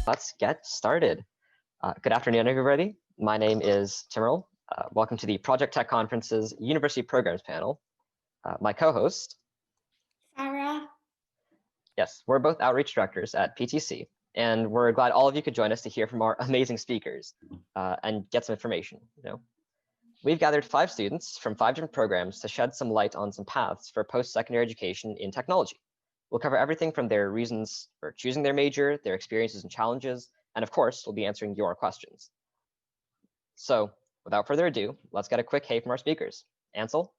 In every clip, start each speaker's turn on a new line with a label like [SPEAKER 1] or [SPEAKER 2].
[SPEAKER 1] Let's get started. Good afternoon, everybody. My name is Timmerl. Welcome to the Project Tech Conference's University Programs panel. My co-host,
[SPEAKER 2] Sarah.
[SPEAKER 1] Yes, we're both outreach directors at PTC, and we're glad all of you could join us to hear from our amazing speakers and get some information. We've gathered 5 students from 5 different programs to shed some light on some paths for post-secondary education in technology. We'll cover everything from their reasons for choosing their major, their experiences and challenges, and of course, we'll be answering your questions. So without further ado, let's get a quick hey from our speakers. Ansel?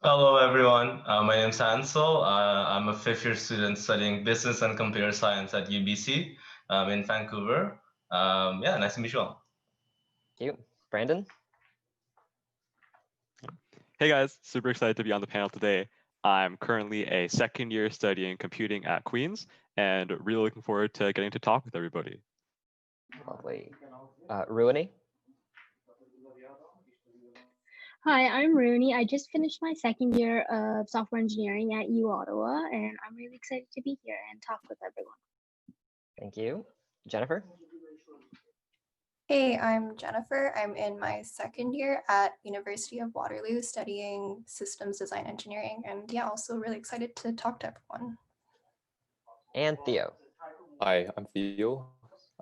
[SPEAKER 3] Hello, everyone. My name is Ansel. I'm a 5th-year student studying business and computer science at UBC in Vancouver. Yeah, nice to meet you all.
[SPEAKER 1] Thank you. Brandon?
[SPEAKER 4] Hey guys, super excited to be on the panel today. I'm currently a 2nd year studying computing at Queen's and really looking forward to getting to talk with everybody.
[SPEAKER 1] Lovely. RUWANI?
[SPEAKER 2] Hi, I'm Rooney. I just finished my 2nd year of software engineering at U Ottawa, and I'm really excited to be here and talk with everyone.
[SPEAKER 1] Thank you. Jennifer?
[SPEAKER 5] Hey, I'm Jennifer. I'm in my 2nd year at University of Waterloo studying systems design engineering, and yeah, also really excited to talk to everyone.
[SPEAKER 1] And Theo.
[SPEAKER 6] Hi, I'm Theo.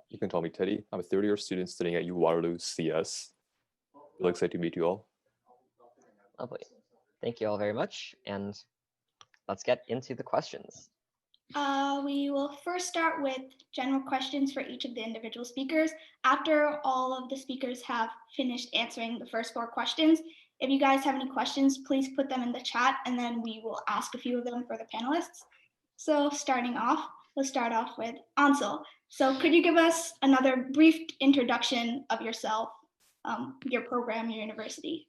[SPEAKER 6] You can call me Teddy. I'm a 3rd-year student studying at U Waterloo CS. Really excited to meet you all.
[SPEAKER 1] Lovely. Thank you all very much. And let's get into the questions.
[SPEAKER 7] We will first start with general questions for each of the individual speakers. After all of the speakers have finished answering the first 4 questions, if you guys have any questions, please put them in the chat and then we will ask a few of them for the panelists. So starting off, let's start off with Ansel. So could you give us another brief introduction of yourself, your program, your university?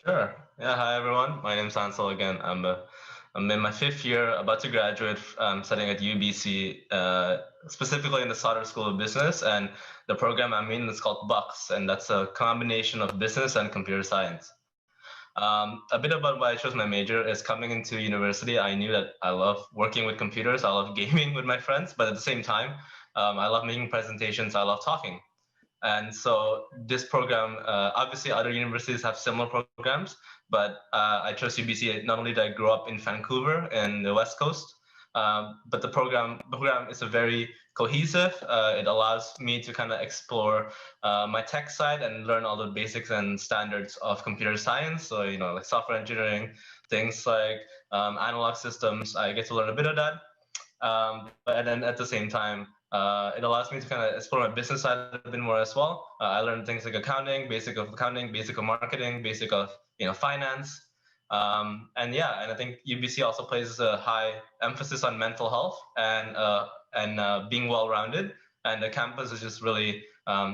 [SPEAKER 3] Sure. Yeah, hi, everyone. My name is Ansel again. I'm in my 5th year, about to graduate, studying at UBC, specifically in the Sauder School of Business. And the program I'm in is called BUCS, and that's a combination of business and computer science. A bit about why I chose my major is coming into university, I knew that I love working with computers, I love gaming with my friends, but at the same time, I love making presentations, I love talking. And so this program, obviously other universities have similar programs, but I chose UBC. Not only did I grow up in Vancouver in the West Coast, but the program is a very cohesive. It allows me to kind of explore my tech side and learn all the basics and standards of computer science. So, like software engineering, things like analog systems, I get to learn a bit of that. But then at the same time, it allows me to kind of explore my business side a bit more as well. I learned things like basic of marketing, basic of finance, and yeah, and I think UBC also places a high emphasis on mental health and being well-rounded. And the campus is just really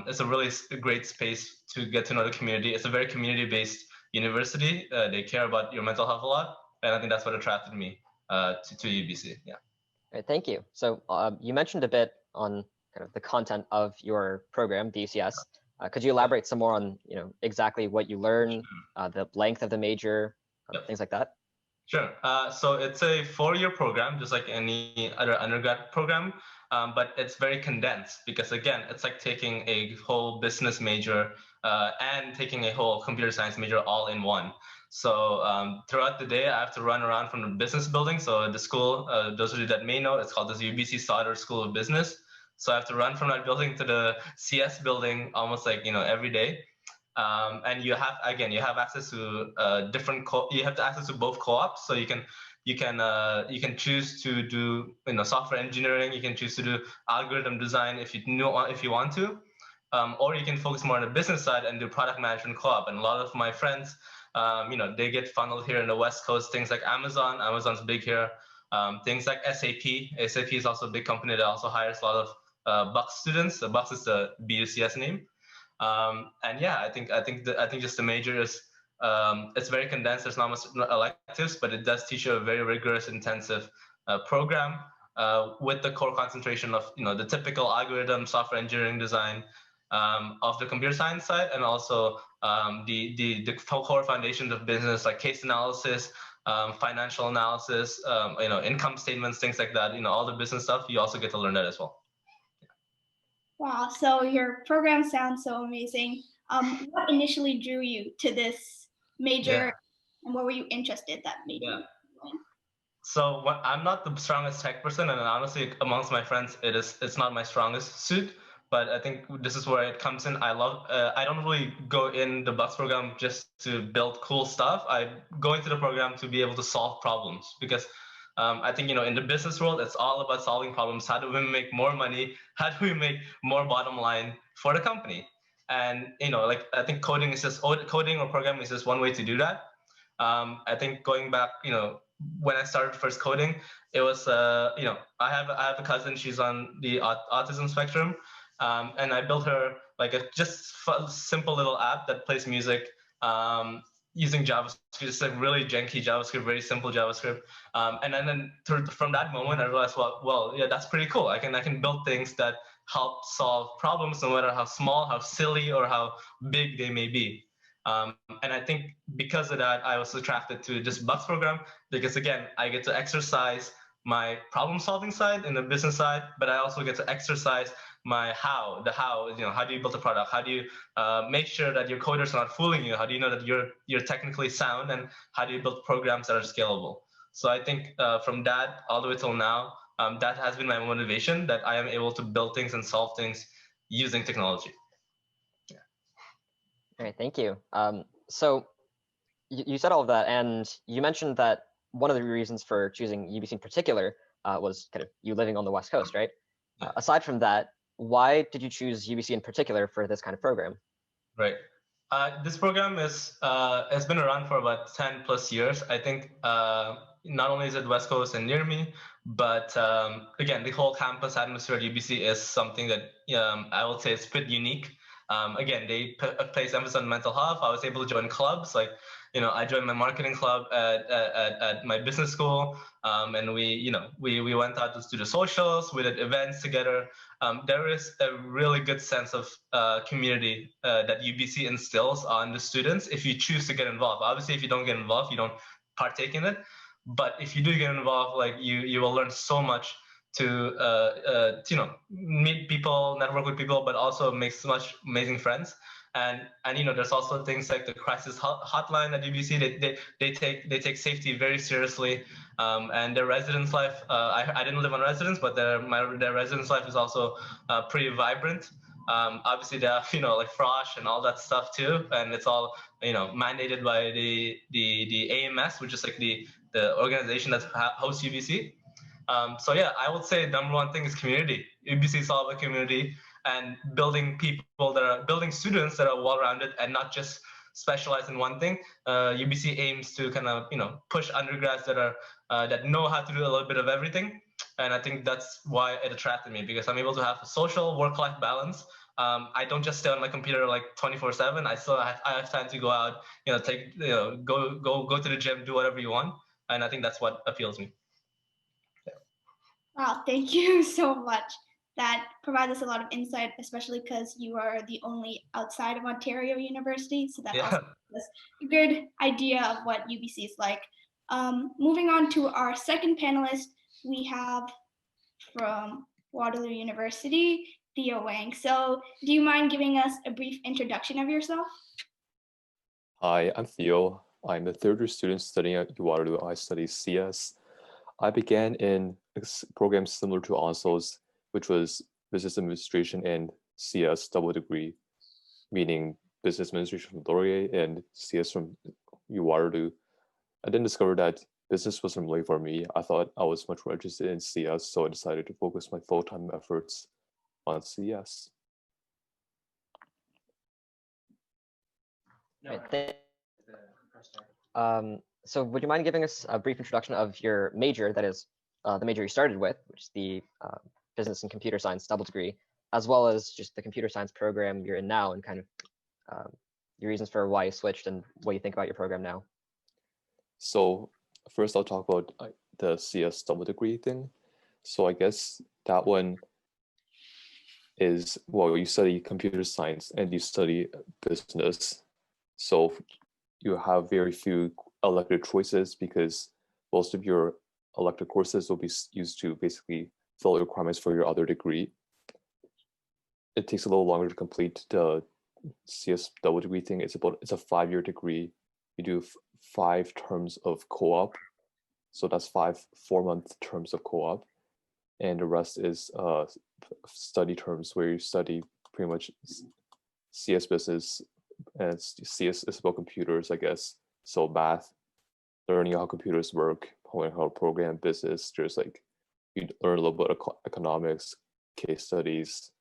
[SPEAKER 3] it's a really great space to get to know the community. It's a very community-based university. They care about your mental health a lot, and I think that's what attracted me to UBC. Yeah.
[SPEAKER 1] Great, thank you. So you mentioned a bit on kind of the content of your program, the UCS. Could you elaborate some more on exactly what you learn, the length of the major, things like that?
[SPEAKER 3] Sure. So it's a 4-year program, just like any other undergrad program, but it's very condensed because, again, it's like taking a whole business major and taking a whole computer science major all in one. So throughout the day, I have to run around from the business building. So the school, those of you that may know, it's called the UBC Sauder School of Business. So I have to run from that building to the CS building almost like every day. And you have access to you have access to both co-ops. So you can choose to do software engineering. You can choose to do algorithm design if you want to, or you can focus more on the business side and do product management co-op. And a lot of my friends, they get funneled here in the West Coast. Things like Amazon's big here. Things like SAP is also a big company that also hires a lot of BUCS students. So BUCS is the BUCS name. And yeah, I think just the major is it's very condensed. There's not much electives, but it does teach you a very rigorous, intensive program with the core concentration of the typical algorithm, software engineering design of the computer science side, and also the core foundations of business like case analysis, financial analysis, income statements, things like that. All the business stuff. You also get to learn that as well.
[SPEAKER 7] Wow, so your program sounds so amazing. What initially drew you to this major, and what were you interested that made you?
[SPEAKER 3] So I'm not the strongest tech person, and honestly, amongst my friends, it's not my strongest suit. But I think this is where it comes in. I don't really go in the Bucks program just to build cool stuff. I go into the program to be able to solve problems, because I think, in the business world, it's all about solving problems. How do we make more money? How do we make more bottom line for the company? And, I think coding or programming is just one way to do that. I think going back, when I started first coding, it was, I have a cousin, she's on the autism spectrum. And I built her like a simple little app that plays music using JavaScript, just like really janky JavaScript, very simple JavaScript. And then from that moment, I realized, well, yeah, that's pretty cool. I can build things that help solve problems, no matter how small, how silly, or how big they may be. And I think because of that, I was attracted to this Bucks program, because again, I get to exercise my problem solving side and the business side, but I also get to exercise my how do you build a product? How do you make sure that your coders are not fooling you? How do you know that you're technically sound? And how do you build programs that are scalable? So I think from that all the way till now, that has been my motivation, that I am able to build things and solve things using technology. Yeah.
[SPEAKER 1] All right, thank you. So you said all of that, and you mentioned that one of the reasons for choosing UBC in particular was kind of you living on the West Coast, right? Aside from that, why did you choose UBC in particular for this kind of program?
[SPEAKER 3] Right. This program has been around for about 10 plus years. I think not only is it West Coast and near me, but again, the whole campus atmosphere at UBC is something that I would say is pretty unique. Again, they place emphasis on mental health. I was able to join clubs, like, I joined my marketing club at my business school, and we went out to do the socials, we did events together. There is a really good sense of community that UBC instills on the students if you choose to get involved. Obviously, if you don't get involved, you don't partake in it. But if you do get involved, like you will learn so much to meet people, network with people, but also make so much amazing friends. And there's also things like the crisis hotline at UBC. They take safety very seriously, and their residence life. I didn't live on residence, but their residence life is also pretty vibrant. Obviously, they have like frosh and all that stuff too, and it's all mandated by the AMS, which is like the organization that hosts UBC. So yeah, I would say number one thing is community. UBC is all about community and building students that are well-rounded and not just specialized in one thing. UBC aims to kind of push undergrads that know how to do a little bit of everything, and I think that's why it attracted me, because I'm able to have a social work-life balance. I don't just stay on my computer like 24/7. I have time to go out, go to the gym, do whatever you want, and I think that's what appeals to me.
[SPEAKER 7] Wow, thank you so much. That provides us a lot of insight, especially because you are the only outside of Ontario University. So that also gives us a good idea of what UBC is like. Moving on to our second panelist, we have from Waterloo University, THEO Wang. So do you mind giving us a brief introduction of yourself?
[SPEAKER 6] Hi, I'm Theo. I'm a third-year student studying at Waterloo. I study CS. I began in a program similar to ANSEL's, which was Business Administration and CS double degree, meaning Business Administration from Laurier and CS from Waterloo. I then discovered that business wasn't really for me. I thought I was much more interested in CS, so I decided to focus my full-time efforts on CS.
[SPEAKER 1] So would you mind giving us a brief introduction of your major, that is the major you started with, which is the Business and Computer Science double degree, as well as just the computer science program you're in now, and kind of your reasons for why you switched and what you think about your program now?
[SPEAKER 6] So first I'll talk about the CS double degree thing. So I guess that one is, well, you study computer science and you study business. So you have very few elective choices because most of your elective courses will be used to basically fill requirements for your other degree. It takes a little longer to complete the CS double degree thing. It's a 5-year degree. You do 5 terms of co-op. So that's 5 4-month terms of co-op. And the rest is study terms where you study pretty much CS business, and CS is about computers, I guess. So math, learning how computers work, how to program business. There's like, you learn a little bit of economics, case studies,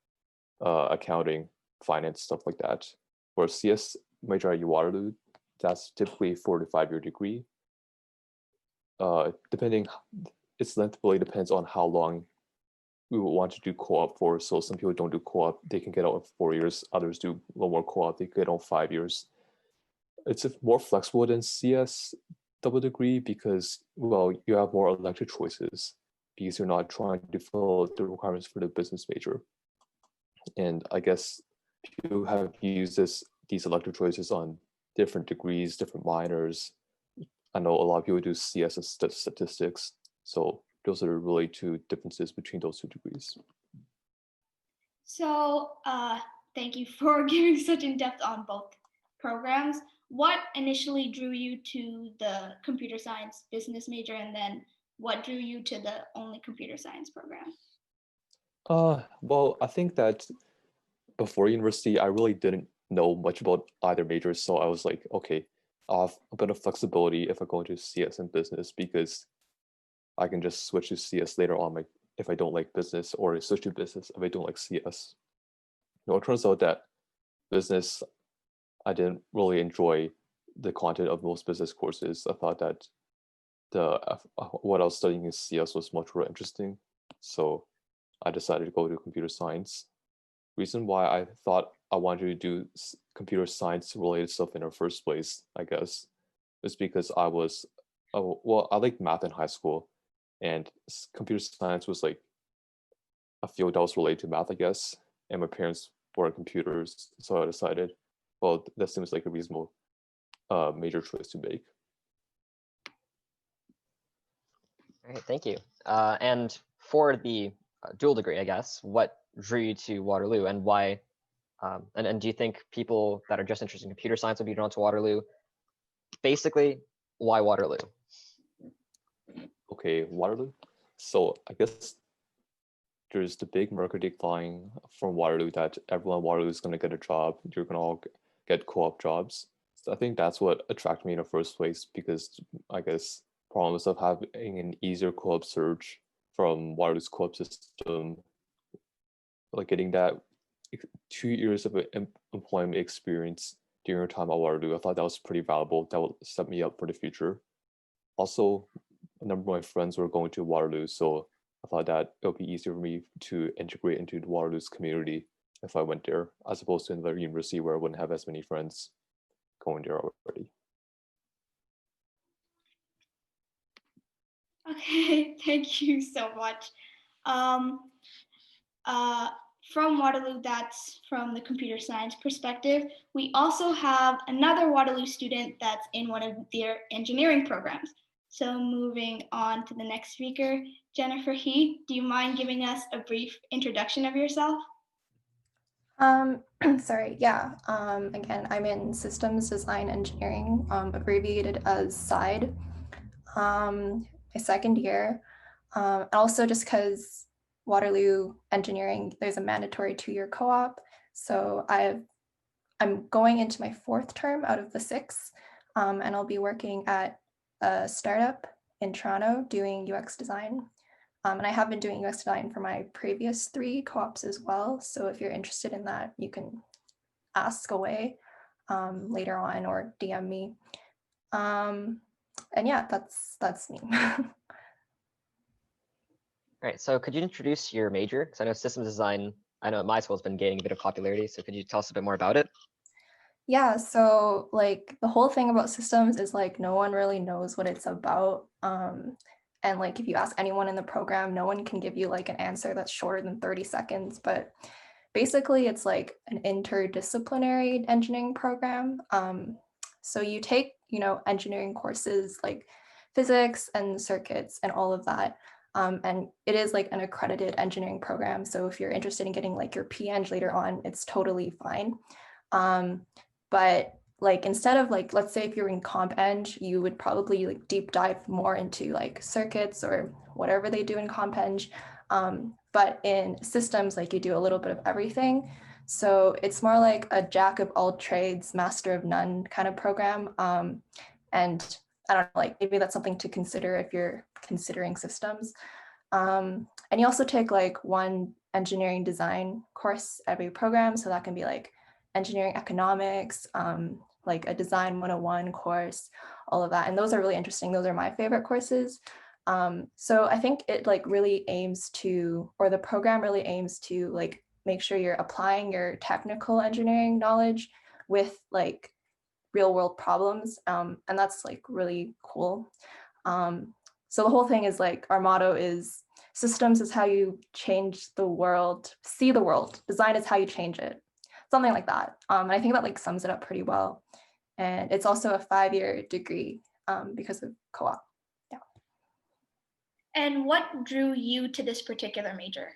[SPEAKER 6] accounting, finance, stuff like that. For a CS major at Waterloo, that's typically a 4 to 5-year degree. Depending, its length really depends on how long we would want to do co-op for. So some people don't do co-op, they can get out in 4 years. Others do a little more co-op, they get out in 5 years. It's more flexible than CS double degree because, well, you have more elective choices because you're not trying to fill the requirements for the business major. And I guess people have used these elective choices on different degrees, different minors. I know a lot of people do CS as statistics. So those are really 2 differences between those 2 degrees.
[SPEAKER 7] So thank you for giving such in-depth on both programs. What initially drew you to the computer science business major, and then what drew you to the only computer science program?
[SPEAKER 6] Well, I think that before university, I really didn't know much about either majors. So I was like, okay, I'll have a bit of flexibility if I go into CS and business because I can just switch to CS later on if I don't like business, or switch to business if I don't like CS. Now, it turns out that business, I didn't really enjoy the content of most business courses. I thought that what I was studying in CS was much more interesting. So I decided to go to computer science. Reason why I thought I wanted to do computer science related stuff in the first place, I guess, is because I liked math in high school, and computer science was like a field that was related to math, I guess. And my parents were in computers, so I decided, well, that seems like a reasonable major choice to make.
[SPEAKER 1] All right, thank you. And for the dual degree, I guess, what drew you to Waterloo, and why? And do you think people that are just interested in computer science would be drawn to Waterloo? Basically, why Waterloo?
[SPEAKER 6] Okay, Waterloo. So I guess there's the big marketing line from Waterloo that everyone at Waterloo is going to get a job. You're going to all get co-op jobs. So I think that's what attracted me in the first place, because I guess promise of having an easier co-op search from Waterloo's co-op system, like getting that 2 years of employment experience during your time at Waterloo, I thought that was pretty valuable. That would set me up for the future. Also, a number of my friends were going to Waterloo, so I thought that it would be easier for me to integrate into the Waterloo's community if I went there, as opposed to another university where I wouldn't have as many friends going there already.
[SPEAKER 7] Okay, thank you so much. From Waterloo, that's from the computer science perspective. We also have another Waterloo student that's in one of their engineering programs. So moving on to the next speaker, Jennifer He, do you mind giving us a brief introduction of yourself?
[SPEAKER 5] Sorry, yeah. Again, I'm in Systems Design Engineering, abbreviated as SIDE. My second year. And also just because Waterloo Engineering, there's a mandatory 2-year co-op. So I'm going into my 4th term out of the 6, and I'll be working at a startup in Toronto doing UX design. And I have been doing UX design for my previous 3 co-ops as well. So if you're interested in that, you can ask away later on or DM me. And yeah, that's me.
[SPEAKER 1] All right, so could you introduce your major? Because I know systems design, I know at my school has been gaining a bit of popularity. So could you tell us a bit more about it?
[SPEAKER 5] Yeah, so like the whole thing about systems is like no one really knows what it's about. And like if you ask anyone in the program, no one can give you like an answer that's shorter than 30 seconds. But basically it's like an interdisciplinary engineering program. So you take, engineering courses like physics and circuits and all of that. And it is like an accredited engineering program. So if you're interested in getting like your PEng later on, it's totally fine. But like instead of like, let's say if you're in comp eng, you would probably like deep dive more into like circuits or whatever they do in comp eng. But in systems, like you do a little bit of everything. So it's more like a jack of all trades, master of none kind of program. And I don't know, like maybe that's something to consider if you're considering systems. And you also take like one engineering design course every program. So that can be like engineering economics, like a design 101 course, all of that. And those are really interesting. Those are my favorite courses. So I think it like really aims to, or the program really aims to like make sure you're applying your technical engineering knowledge with like real world problems. And that's like really cool. So the whole thing is like, our motto is systems is how you change the world, see the world, design is how you change it. Something like that. And I think that like sums it up pretty well. And it's also a 5-year degree because of co-op. Yeah.
[SPEAKER 7] And what drew you to this particular major?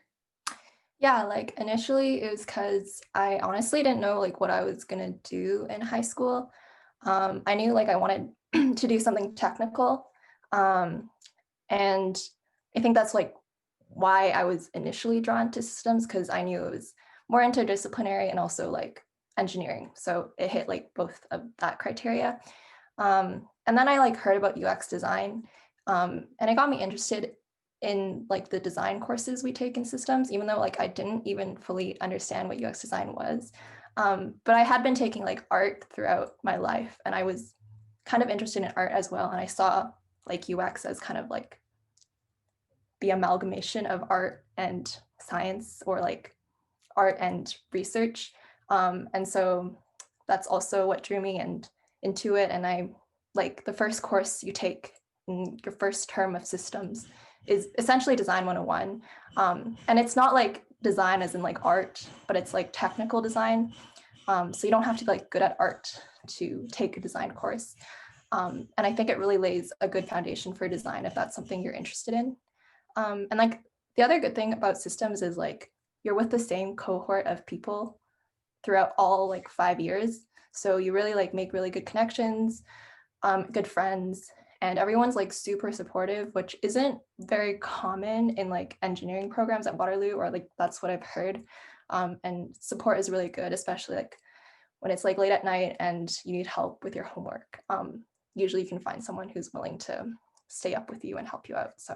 [SPEAKER 5] Yeah, like initially it was because I honestly didn't know like what I was gonna do in high school. I knew like I wanted to do something technical. And I think that's like why I was initially drawn to systems, because I knew it was more interdisciplinary and also like engineering. So it hit like both of that criteria. And then I like heard about UX design, and it got me interested in like the design courses we take in systems, even though like I didn't even fully understand what UX design was. But I had been taking like art throughout my life, and I was kind of interested in art as well. And I saw like UX as kind of like the amalgamation of art and science, or like art and research. And so that's also what drew me into it. And I like the first course you take in your first term of systems is essentially design 101. And it's not like design as in like art, but it's like technical design. So you don't have to be like good at art to take a design course. And I think it really lays a good foundation for design if that's something you're interested in. And like the other good thing about systems is like you're with the same cohort of people throughout all like 5 years. So you really like make really good connections, good friends, and everyone's like super supportive, which isn't very common in like engineering programs at Waterloo, or like that's what I've heard. And support is really good, especially like when it's like late at night and you need help with your homework. Usually you can find someone who's willing to stay up with you and help you out. So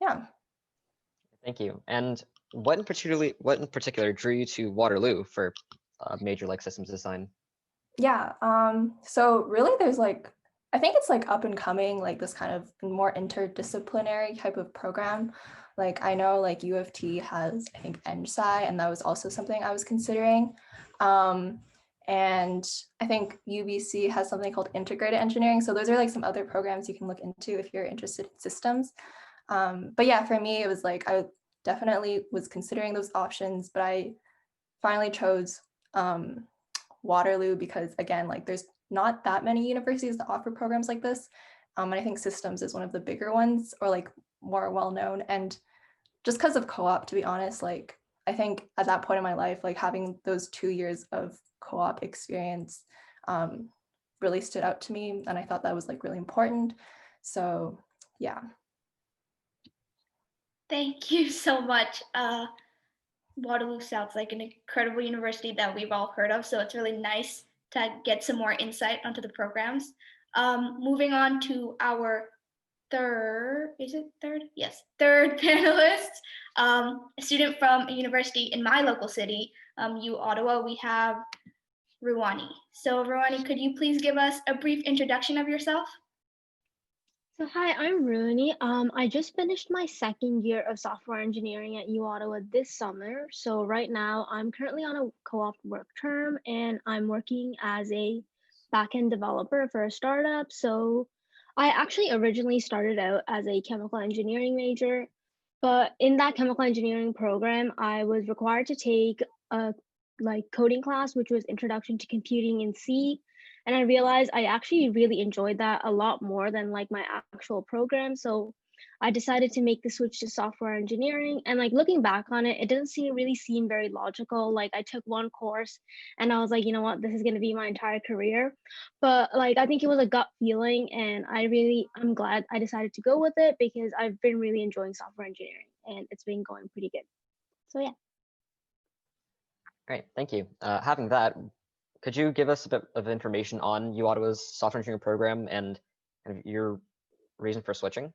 [SPEAKER 5] yeah.
[SPEAKER 1] Thank you. And what in particular drew you to Waterloo for a major like systems design?
[SPEAKER 5] Yeah, so really there's like, I think it's like up and coming, like this kind of more interdisciplinary type of program. Like I know like U of T has, I think, ENSI, and that was also something I was considering. And I think UBC has something called integrated engineering. So those are like some other programs you can look into if you're interested in systems. But yeah, for me, it was like, I definitely was considering those options, but I finally chose Waterloo because again, like there's not that many universities that offer programs like this. And I think systems is one of the bigger ones, or like more well-known. And just because of co-op, to be honest, like I think at that point in my life, like having those 2 years of co-op experience really stood out to me. And I thought that was like really important. So yeah.
[SPEAKER 7] Thank you so much. Waterloo sounds like an incredible university that we've all heard of, so it's really nice to get some more insight onto the programs. Moving on to our third panelist, a student from a university in my local city, U Ottawa. We have RUWANI. So RUWANI, could you please give us a brief introduction of yourself?
[SPEAKER 2] So hi, I'm RUWANI. I just finished my second year of software engineering at U Ottawa this summer. So right now I'm currently on a co-op work term, and I'm working as a backend developer for a startup. So I actually originally started out as a chemical engineering major, but in that chemical engineering program, I was required to take a coding class, which was Introduction to Computing in C. And I realized I actually really enjoyed that a lot more than like my actual program. So I decided to make the switch to software engineering. And like looking back on it, it doesn't really seem very logical. Like I took one course and I was like, you know what, this is going to be my entire career. But like I think it was a gut feeling, and I'm glad I decided to go with it because I've been really enjoying software engineering and it's been going pretty good. So yeah.
[SPEAKER 1] Great, thank you. Having that, could you give us a bit of information on UOttawa's software engineering program and kind of your reason for switching?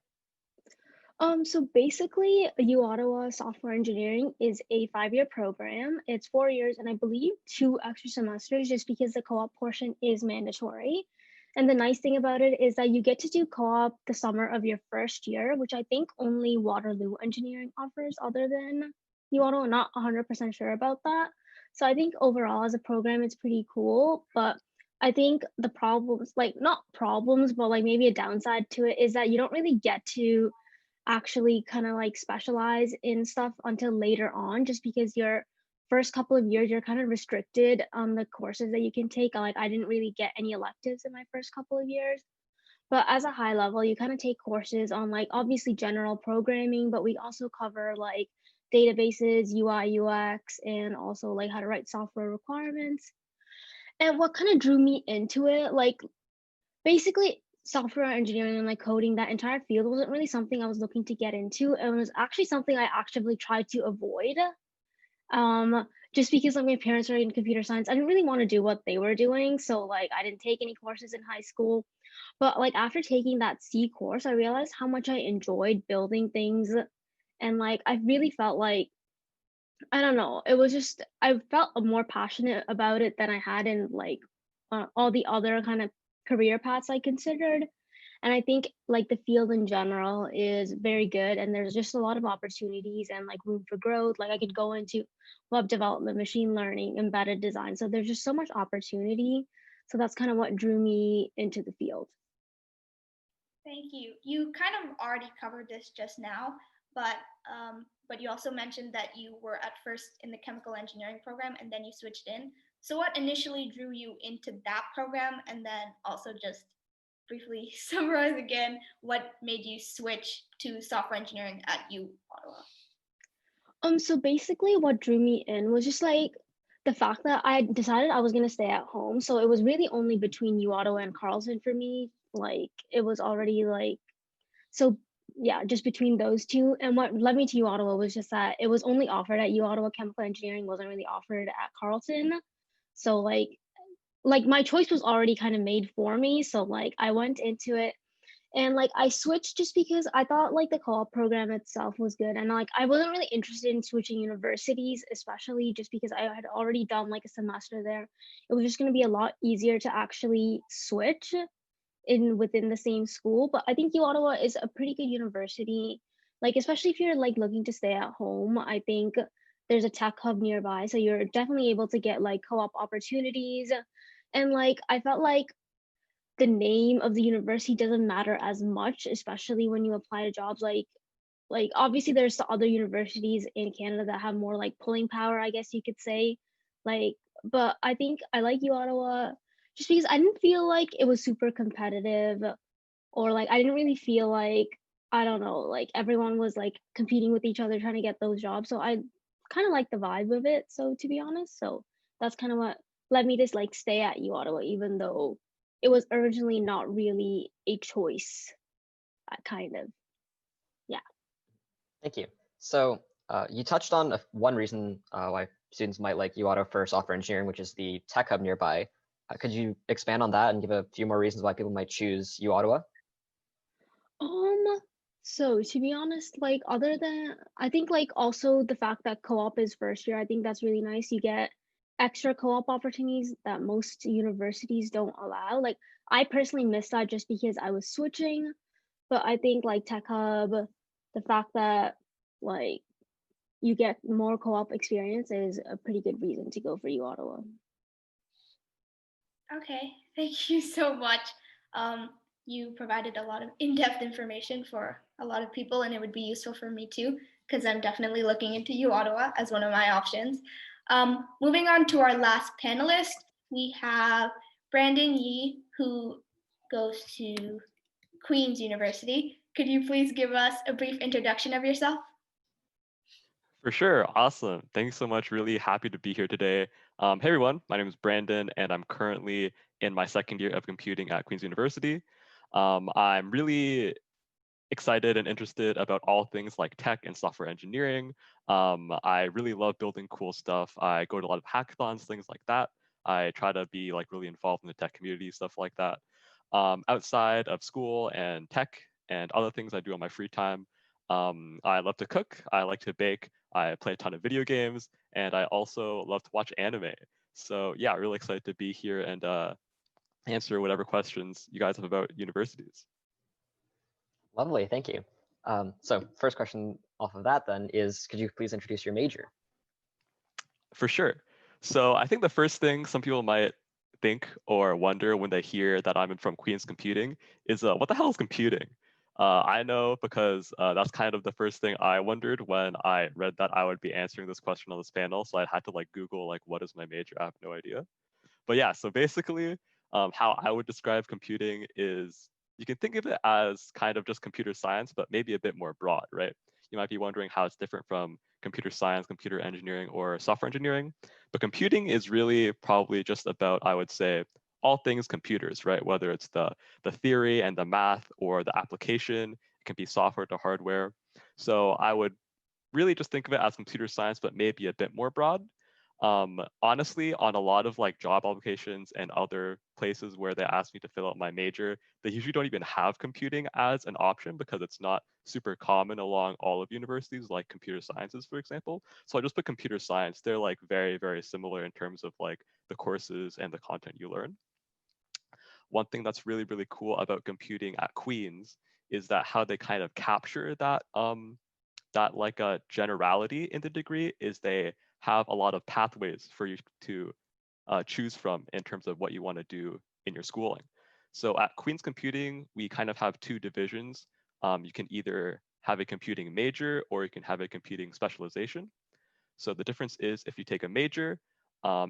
[SPEAKER 2] So basically, U Ottawa Software Engineering is a 5-year program. It's 4 years and I believe 2 extra semesters just because the co-op portion is mandatory. And the nice thing about it is that you get to do co-op the summer of your first year, which I think only Waterloo Engineering offers other than U Ottawa. Not 100% sure about that. So I think overall as a program, it's pretty cool. But I think the problems, like not problems, but like maybe a downside to it is that you don't really get to actually kind of like specialize in stuff until later on, just because your first couple of years you're kind of restricted on the courses that you can take. Like I didn't really get any electives in my first couple of years, but as a high level you kind of take courses on like obviously general programming, but we also cover like databases, UI, UX, and also like how to write software requirements. And what kind of drew me into it, like basically software engineering and like coding, that entire field wasn't really something I was looking to get into. And it was actually something I actively tried to avoid. Just because like my parents are in computer science, I didn't really want to do what they were doing. So like I didn't take any courses in high school. But like after taking that C course, I realized how much I enjoyed building things. And like I really felt like, I don't know, it was just I felt more passionate about it than I had in like all the other kind of career paths I considered. And I think like the field in general is very good, and there's just a lot of opportunities and like room for growth. Like I could go into web development, machine learning, embedded design. So there's just so much opportunity. So that's kind of what drew me into the field.
[SPEAKER 7] Thank you. You kind of already covered this just now, but you also mentioned that you were at first in the chemical engineering program and then you switched in. So what initially drew you into that program, and then also just briefly summarize again what made you switch to software engineering at U Ottawa?
[SPEAKER 2] So basically what drew me in was just like the fact that I decided I was gonna stay at home. So it was really only between U Ottawa and Carleton for me. Like it was already like, so yeah, just between those two. And what led me to U Ottawa was just that it was only offered at U Ottawa. Chemical engineering wasn't really offered at Carleton. So like my choice was already kind of made for me. So like I went into it and like I switched just because I thought like the co-op program itself was good. And like I wasn't really interested in switching universities, especially just because I had already done like a semester there. It was just going to be a lot easier to actually switch within the same school. But I think U Ottawa is a pretty good university, like especially if you're like looking to stay at home. I think there's a tech hub nearby, so you're definitely able to get like co-op opportunities. And like I felt like the name of the university doesn't matter as much, especially when you apply to jobs. Like obviously there's the other universities in Canada that have more like pulling power, I guess you could say. Like, but I think I like U Ottawa just because I didn't feel like it was super competitive, or like I didn't really feel like, I don't know, like everyone was like competing with each other trying to get those jobs. So I kind of like the vibe of it. So to be honest, so that's kind of what led me to like stay at U Ottawa, even though it was originally not really a choice, kind of. Yeah.
[SPEAKER 1] Thank you. So you touched on one reason why students might like U Ottawa for software engineering, which is the tech hub nearby. Could you expand on that and give a few more reasons why people might choose U Ottawa?
[SPEAKER 2] So to be honest, like other than, I think like also the fact that co-op is first year, I think that's really nice. You get extra co-op opportunities that most universities don't allow. Like I personally missed that just because I was switching, but I think like Tech Hub, the fact that like you get more co-op experience is a pretty good reason to go for U Ottawa.
[SPEAKER 7] Okay, thank you so much. You provided a lot of in-depth information for a lot of people, and it would be useful for me too, because I'm definitely looking into U Ottawa as one of my options. Moving on to our last panelist, we have Brandon Yee, who goes to Queen's University. Could you please give us a brief introduction of yourself?
[SPEAKER 4] For sure. Awesome. Thanks so much. Really happy to be here today. Hey, everyone. My name is Brandon, and I'm currently in my second year of computing at Queen's University. I'm really excited and interested about all things like tech and software engineering. I really love building cool stuff. I go to a lot of hackathons, things like that. I try to be like really involved in the tech community, stuff like that. Outside of school and tech and other things I do on my free time, I love to cook. I like to bake. I play a ton of video games, and I also love to watch anime. So yeah, really excited to be here and answer whatever questions you guys have about universities.
[SPEAKER 1] Lovely, thank you. So first question off of that then is, could you please introduce your major?
[SPEAKER 4] For sure. So I think the first thing some people might think or wonder when they hear that I'm from Queen's Computing is what the hell is computing? I know because that's kind of the first thing I wondered when I read that I would be answering this question on this panel. So I had to like Google like what is my major? I have no idea. But yeah, so basically how I would describe computing is you can think of it as kind of just computer science, but maybe a bit more broad, right? You might be wondering how it's different from computer science, computer engineering, or software engineering. But computing is really probably just about, I would say, all things computers, right? Whether it's the theory and the math or the application, it can be software to hardware. So I would really just think of it as computer science, but maybe a bit more broad. Honestly, on a lot of like job applications and other places where they ask me to fill out my major, they usually don't even have computing as an option because it's not super common along all of universities, like computer sciences, for example. So I just put computer science. They're like very, very similar in terms of like the courses and the content you learn. One thing that's really, really cool about computing at Queen's is that how they kind of capture that that like a generality in the degree is they have a lot of pathways for you to choose from in terms of what you want to do in your schooling. So at Queen's Computing, we kind of have two divisions. You can either have a computing major or you can have a computing specialization. So the difference is if you take a major,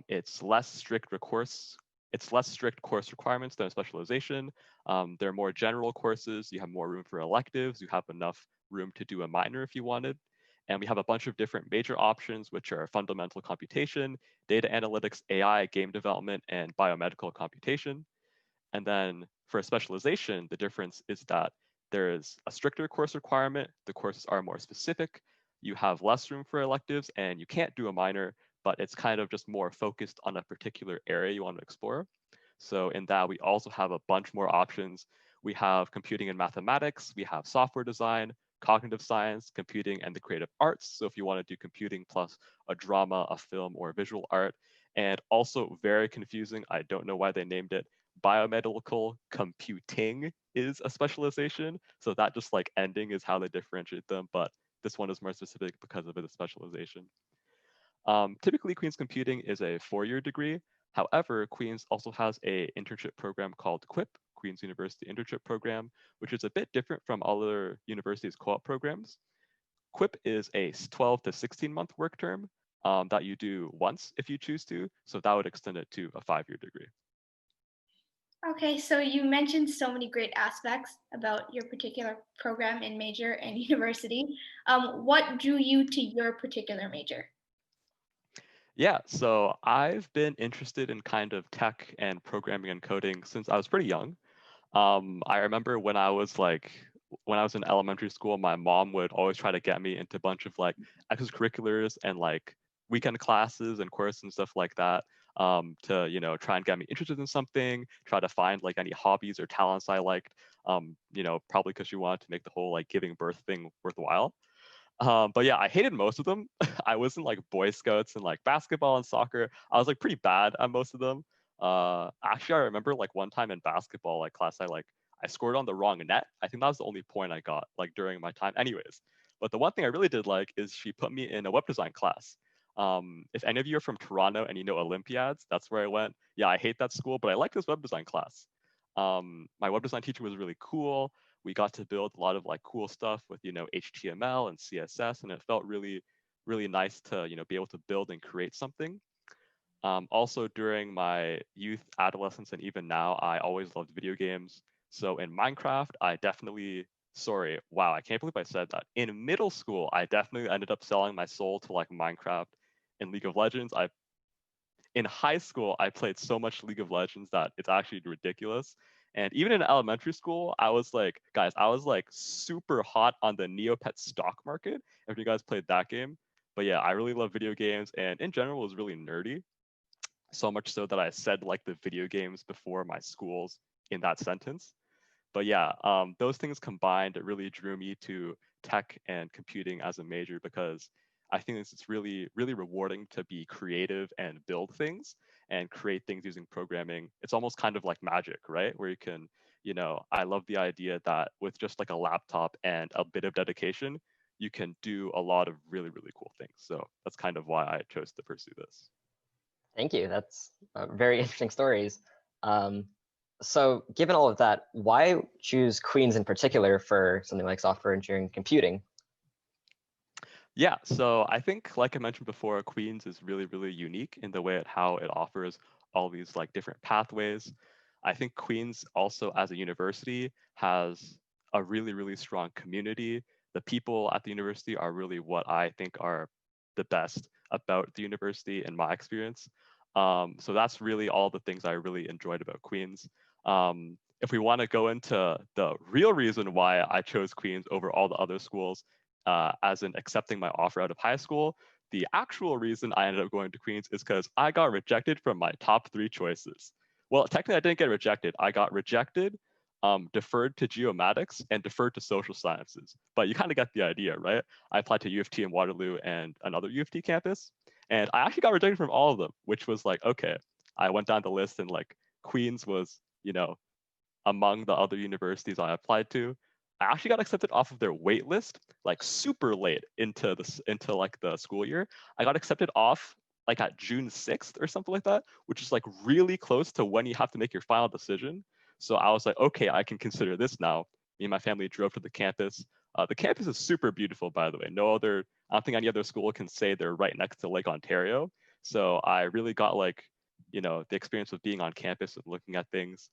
[SPEAKER 4] it's less strict course requirements than a specialization. They're more general courses. You have more room for electives. You have enough room to do a minor if you wanted. And we have a bunch of different major options, which are fundamental computation, data analytics, AI, game development, and biomedical computation. And then for a specialization, the difference is that there is a stricter course requirement. The courses are more specific. You have less room for electives, and you can't do a minor, but it's kind of just more focused on a particular area you want to explore. So in that, we also have a bunch more options. We have computing and mathematics. We have software design, cognitive science, computing, and the creative arts. So if you want to do computing plus a drama, a film, or visual art, and also very confusing, I don't know why they named it, biomedical computing is a specialization. So that just like ending is how they differentiate them, but this one is more specific because of its specialization. Typically, Queen's Computing is a 4-year degree. However, Queen's also has an internship program called QUIP, Queen's University Internship Program, which is a bit different from other universities' co-op programs. QUIP is a 12 to 16-month work term that you do once if you choose to. So that would extend it to a 5-year degree.
[SPEAKER 7] Okay, so you mentioned so many great aspects about your particular program and major and university. What drew you to your particular major?
[SPEAKER 4] Yeah, so I've been interested in kind of tech and programming and coding since I was pretty young. I remember when I was in elementary school, my mom would always try to get me into a bunch of like extracurriculars and like weekend classes and courses and stuff like that to, you know, try and get me interested in something, try to find like any hobbies or talents I liked, you know, probably because she wanted to make the whole like giving birth thing worthwhile. But yeah, I hated most of them. I was in like Boy Scouts and like basketball and soccer. I was like pretty bad at most of them. Actually, I remember like one time in basketball like class, I scored on the wrong net. I think that was the only point I got like during my time. Anyways, but the one thing I really did like is she put me in a web design class. If any of you are from Toronto and you know Olympiads, that's where I went. Yeah, I hate that school, but I like this web design class. My web design teacher was really cool. We got to build a lot of like cool stuff with, you know, HTML and CSS, and it felt really, really nice to, you know, be able to build and create something. Also, during my youth, adolescence, and even now, I always loved video games. So in Minecraft, I definitely, sorry, wow, I can't believe I said that. In middle school, I definitely ended up selling my soul to like Minecraft and League of Legends. In high school, I played so much League of Legends that it's actually ridiculous. And even in elementary school, I was like, guys, I was like super hot on the Neopet stock market. If you guys played that game. But yeah, I really love video games and in general was really nerdy. So much so that I said like the video games before my schools in that sentence. But yeah, those things combined really drew me to tech and computing as a major because I think it's really, really rewarding to be creative and build things and create things using programming. It's almost kind of like magic, right? Where you can, I love the idea that with just like a laptop and a bit of dedication, you can do a lot of really, really cool things. So that's kind of why I chose to pursue this.
[SPEAKER 1] Thank you. That's very interesting stories. So given all of that, why choose Queens in particular for something like software engineering and computing?
[SPEAKER 4] Yeah, so I think, like I mentioned before, Queens is really, really unique in the way how it offers all these like different pathways. I think Queens also as a university has a really, really strong community. The people at the university are really what I think are the best about the university in my experience. So that's really all the things I really enjoyed about Queens. If we want to go into the real reason why I chose Queens over all the other schools, as in accepting my offer out of high school, the actual reason I ended up going to Queens is because I got rejected from my top 3 choices. Well, technically I didn't get rejected. I got rejected, deferred to geomatics, and deferred to social sciences. But you kind of get the idea, right? I applied to U of T in Waterloo and another U of T campus, and I actually got rejected from all of them, which was like, okay, I went down the list and like Queens was, among the other universities I applied to. I actually got accepted off of their wait list, like super late into like the school year. I got accepted off like at June 6th or something like that, which is like really close to when you have to make your final decision. So I was like, okay, I can consider this now. Me and my family drove to the campus. The campus is super beautiful, by the way. I don't think any other school can say they're right next to Lake Ontario. So I really got like, the experience of being on campus and looking at things.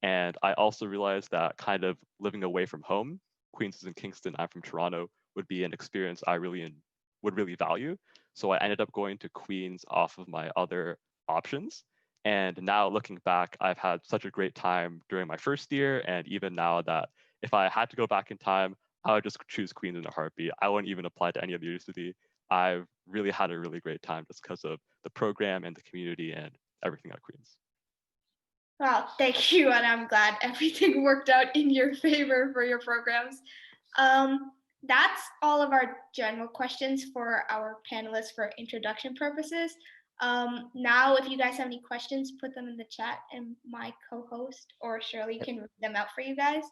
[SPEAKER 4] And I also realized that kind of living away from home, Queens is in Kingston, I'm from Toronto, would be an experience I would really value. So I ended up going to Queens off of my other options. And now looking back, I've had such a great time during my first year. And even now that if I had to go back in time, I would just choose Queens in a heartbeat. I wouldn't even apply to any other university. I've really had a really great time just because of the program and the community and everything at Queens.
[SPEAKER 7] Wow, thank you. And I'm glad everything worked out in your favor for your programs. That's all of our general questions for our panelists for introduction purposes. Now, if you guys have any questions, put them in the chat and my co-host or Shirley can read them out for you guys.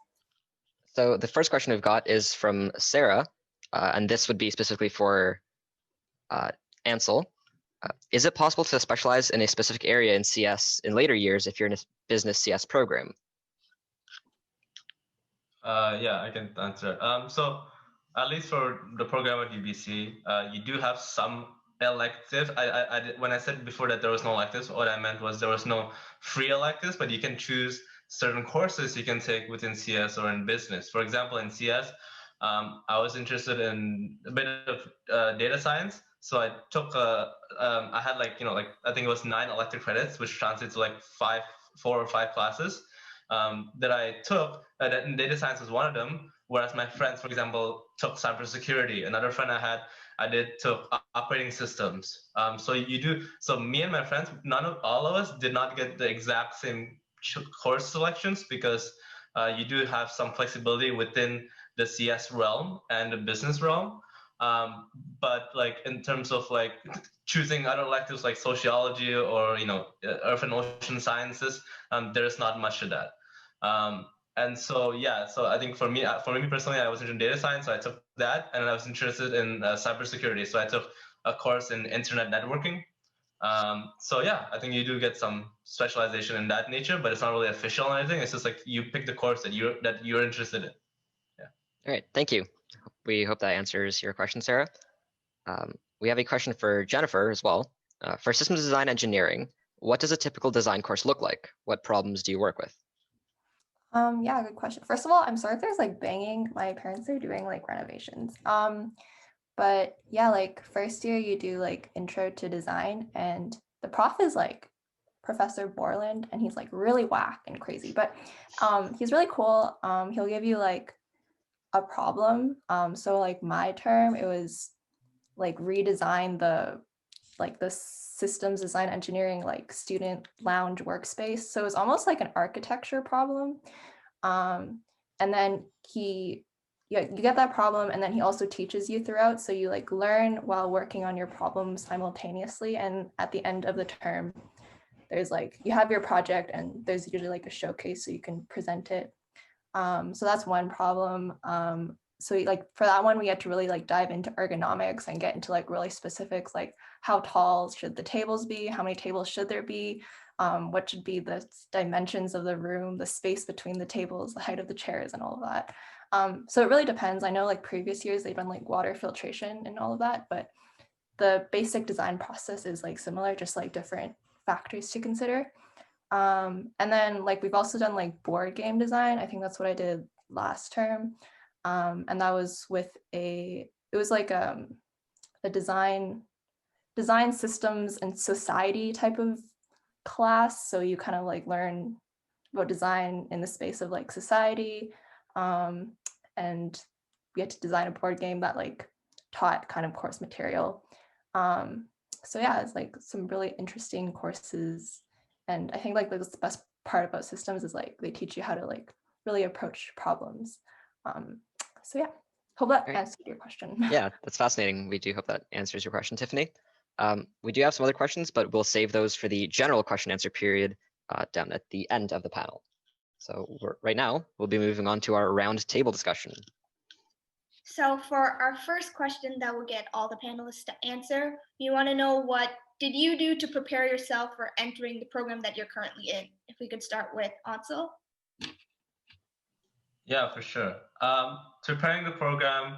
[SPEAKER 1] So the first question we've got is from Sarah, and this would be specifically for ANSEL. Is it possible to specialize in a specific area in CS in later years if you're in a business CS program?
[SPEAKER 3] Yeah, I can answer. So at least for the program at UBC, you do have some electives. When I said before that there was no electives, what I meant was there was no free electives, but you can choose certain courses you can take within CS or in business. For example, in CS, I was interested in a bit of data science. So I took I had I think it was 9 elective credits, which translates to like 4 or 5 classes that I took. That data science was one of them. Whereas my friends, for example, took cybersecurity. Another friend I did took operating systems. So me and my friends, all of us did not get the exact same course selections because you do have some flexibility within the CS realm and the business realm. But like in terms of like choosing other electives like sociology or earth and ocean sciences, there is not much of that. And so so I think for me personally, I was interested in data science, so I took that, and I was interested in cybersecurity, so I took a course in internet networking. So yeah, I think you do get some specialization in that nature, but it's not really official or anything. It's just like you pick the course that you're interested in. Yeah.
[SPEAKER 1] All right, thank you. We hope that answers your question, Sarah. We have a question for Jennifer as well. For systems design engineering, what does a typical design course look like? What problems do you work with?
[SPEAKER 5] Yeah, good question. First of all, I'm sorry if there's like banging. My parents are doing like renovations. But yeah, like first year you do like intro to design, and the prof is like Professor Borland, and he's like really whack and crazy, but he's really cool. He'll give you like a problem. So like my term, it was like redesign the systems design engineering like student lounge workspace. So it was almost like an architecture problem. And then you get that problem, and then he also teaches you throughout. So you like learn while working on your problem simultaneously. And at the end of the term, there's like, you have your project and there's usually like a showcase so you can present it. So that's one problem. So like for that one, we had to really like dive into ergonomics and get into like really specifics, like how tall should the tables be? How many tables should there be? What should be the dimensions of the room, the space between the tables, the height of the chairs, and all of that. So it really depends. I know like previous years they've done like water filtration and all of that, but the basic design process is like similar, just like different factors to consider. And then like we've also done like board game design. I think that's what I did last term. And that was with it was like a design systems and society type of class. So you kind of like learn about design in the space of like society. And we had to design a board game that like taught kind of course material. So yeah, it's like some really interesting courses. And I think like the best part about systems is like they teach you how to like really approach problems. So yeah, hope that answered your question.
[SPEAKER 1] Yeah, that's fascinating. We do hope that answers your question, Tiffany. We do have some other questions, but we'll save those for the general question answer period down at the end of the panel. So right now, we'll be moving on to our round table discussion.
[SPEAKER 7] So for our first question that we'll get all the panelists to answer, we want to know, what did you do to prepare yourself for entering the program that you're currently in? If we could start with ANSEL.
[SPEAKER 3] Yeah, for sure. Preparing the program,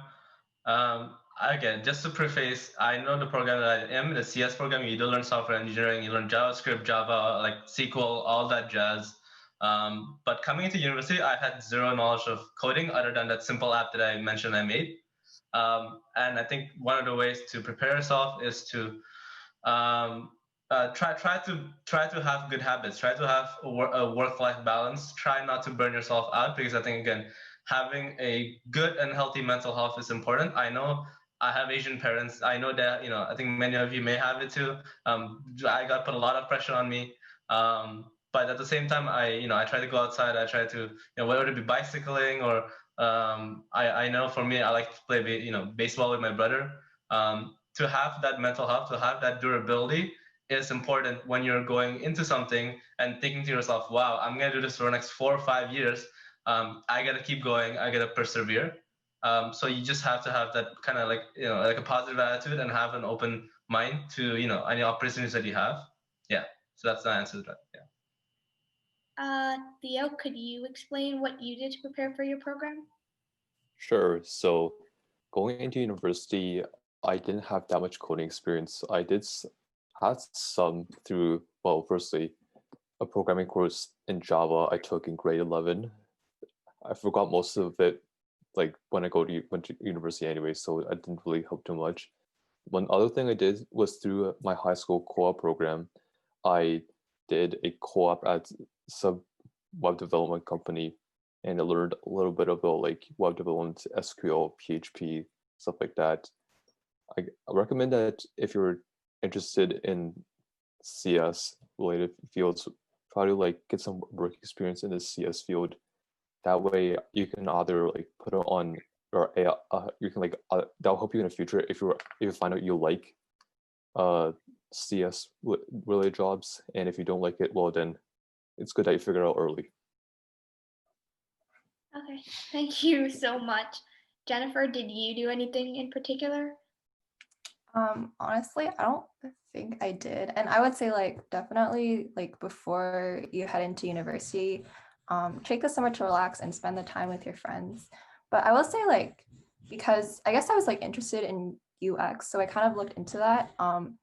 [SPEAKER 3] again, just to preface, I know the program that I am, the CS program, you do learn software engineering, you learn JavaScript, Java, like SQL, all that jazz. But coming into university, I had zero knowledge of coding other than that simple app that I mentioned I made. And I think one of the ways to prepare yourself is to try to have good habits, try to have a work-life balance, try not to burn yourself out, because I think, again, having a good and healthy mental health is important. I know I have Asian parents. I know that, I think many of you may have it too. I got put a lot of pressure on me. But at the same time, I try to go outside. I try to, whether it be bicycling or I know for me, I like to play, baseball with my brother. To have that mental health, to have that durability is important when you're going into something and thinking to yourself, wow, I'm going to do this for the next 4 or 5 years. I got to keep going. I got to persevere. So you just have to have that kind of like, like a positive attitude and have an open mind to, any opportunities that you have. Yeah. So that's the answer to that. Yeah.
[SPEAKER 7] Theo, could you explain what you did to prepare for your program?
[SPEAKER 6] Sure. So going into university, I didn't have that much coding experience. I had some through, well, firstly, a programming course in Java I took in grade 11. I forgot most of it, like when I went to university anyway, so I didn't really help too much. One other thing I did was through my high school co-op program. I did a co-op at some web development company, and I learned a little bit about like web development, SQL, PHP, stuff like that. I recommend that if you're interested in CS related fields, try to like get some work experience in the CS field. That way you can either like put it on, or you can like that'll help you in the future if you find out you like CS related jobs, and if you don't like it, well then it's good that you figure it out early.
[SPEAKER 7] Okay, thank you so much. Jennifer, did you do anything in particular?
[SPEAKER 5] Honestly, I don't think I did. And I would say like definitely like before you head into university, take the summer to relax and spend the time with your friends. But I will say like, because I guess I was like interested in UX, so I kind of looked into that. And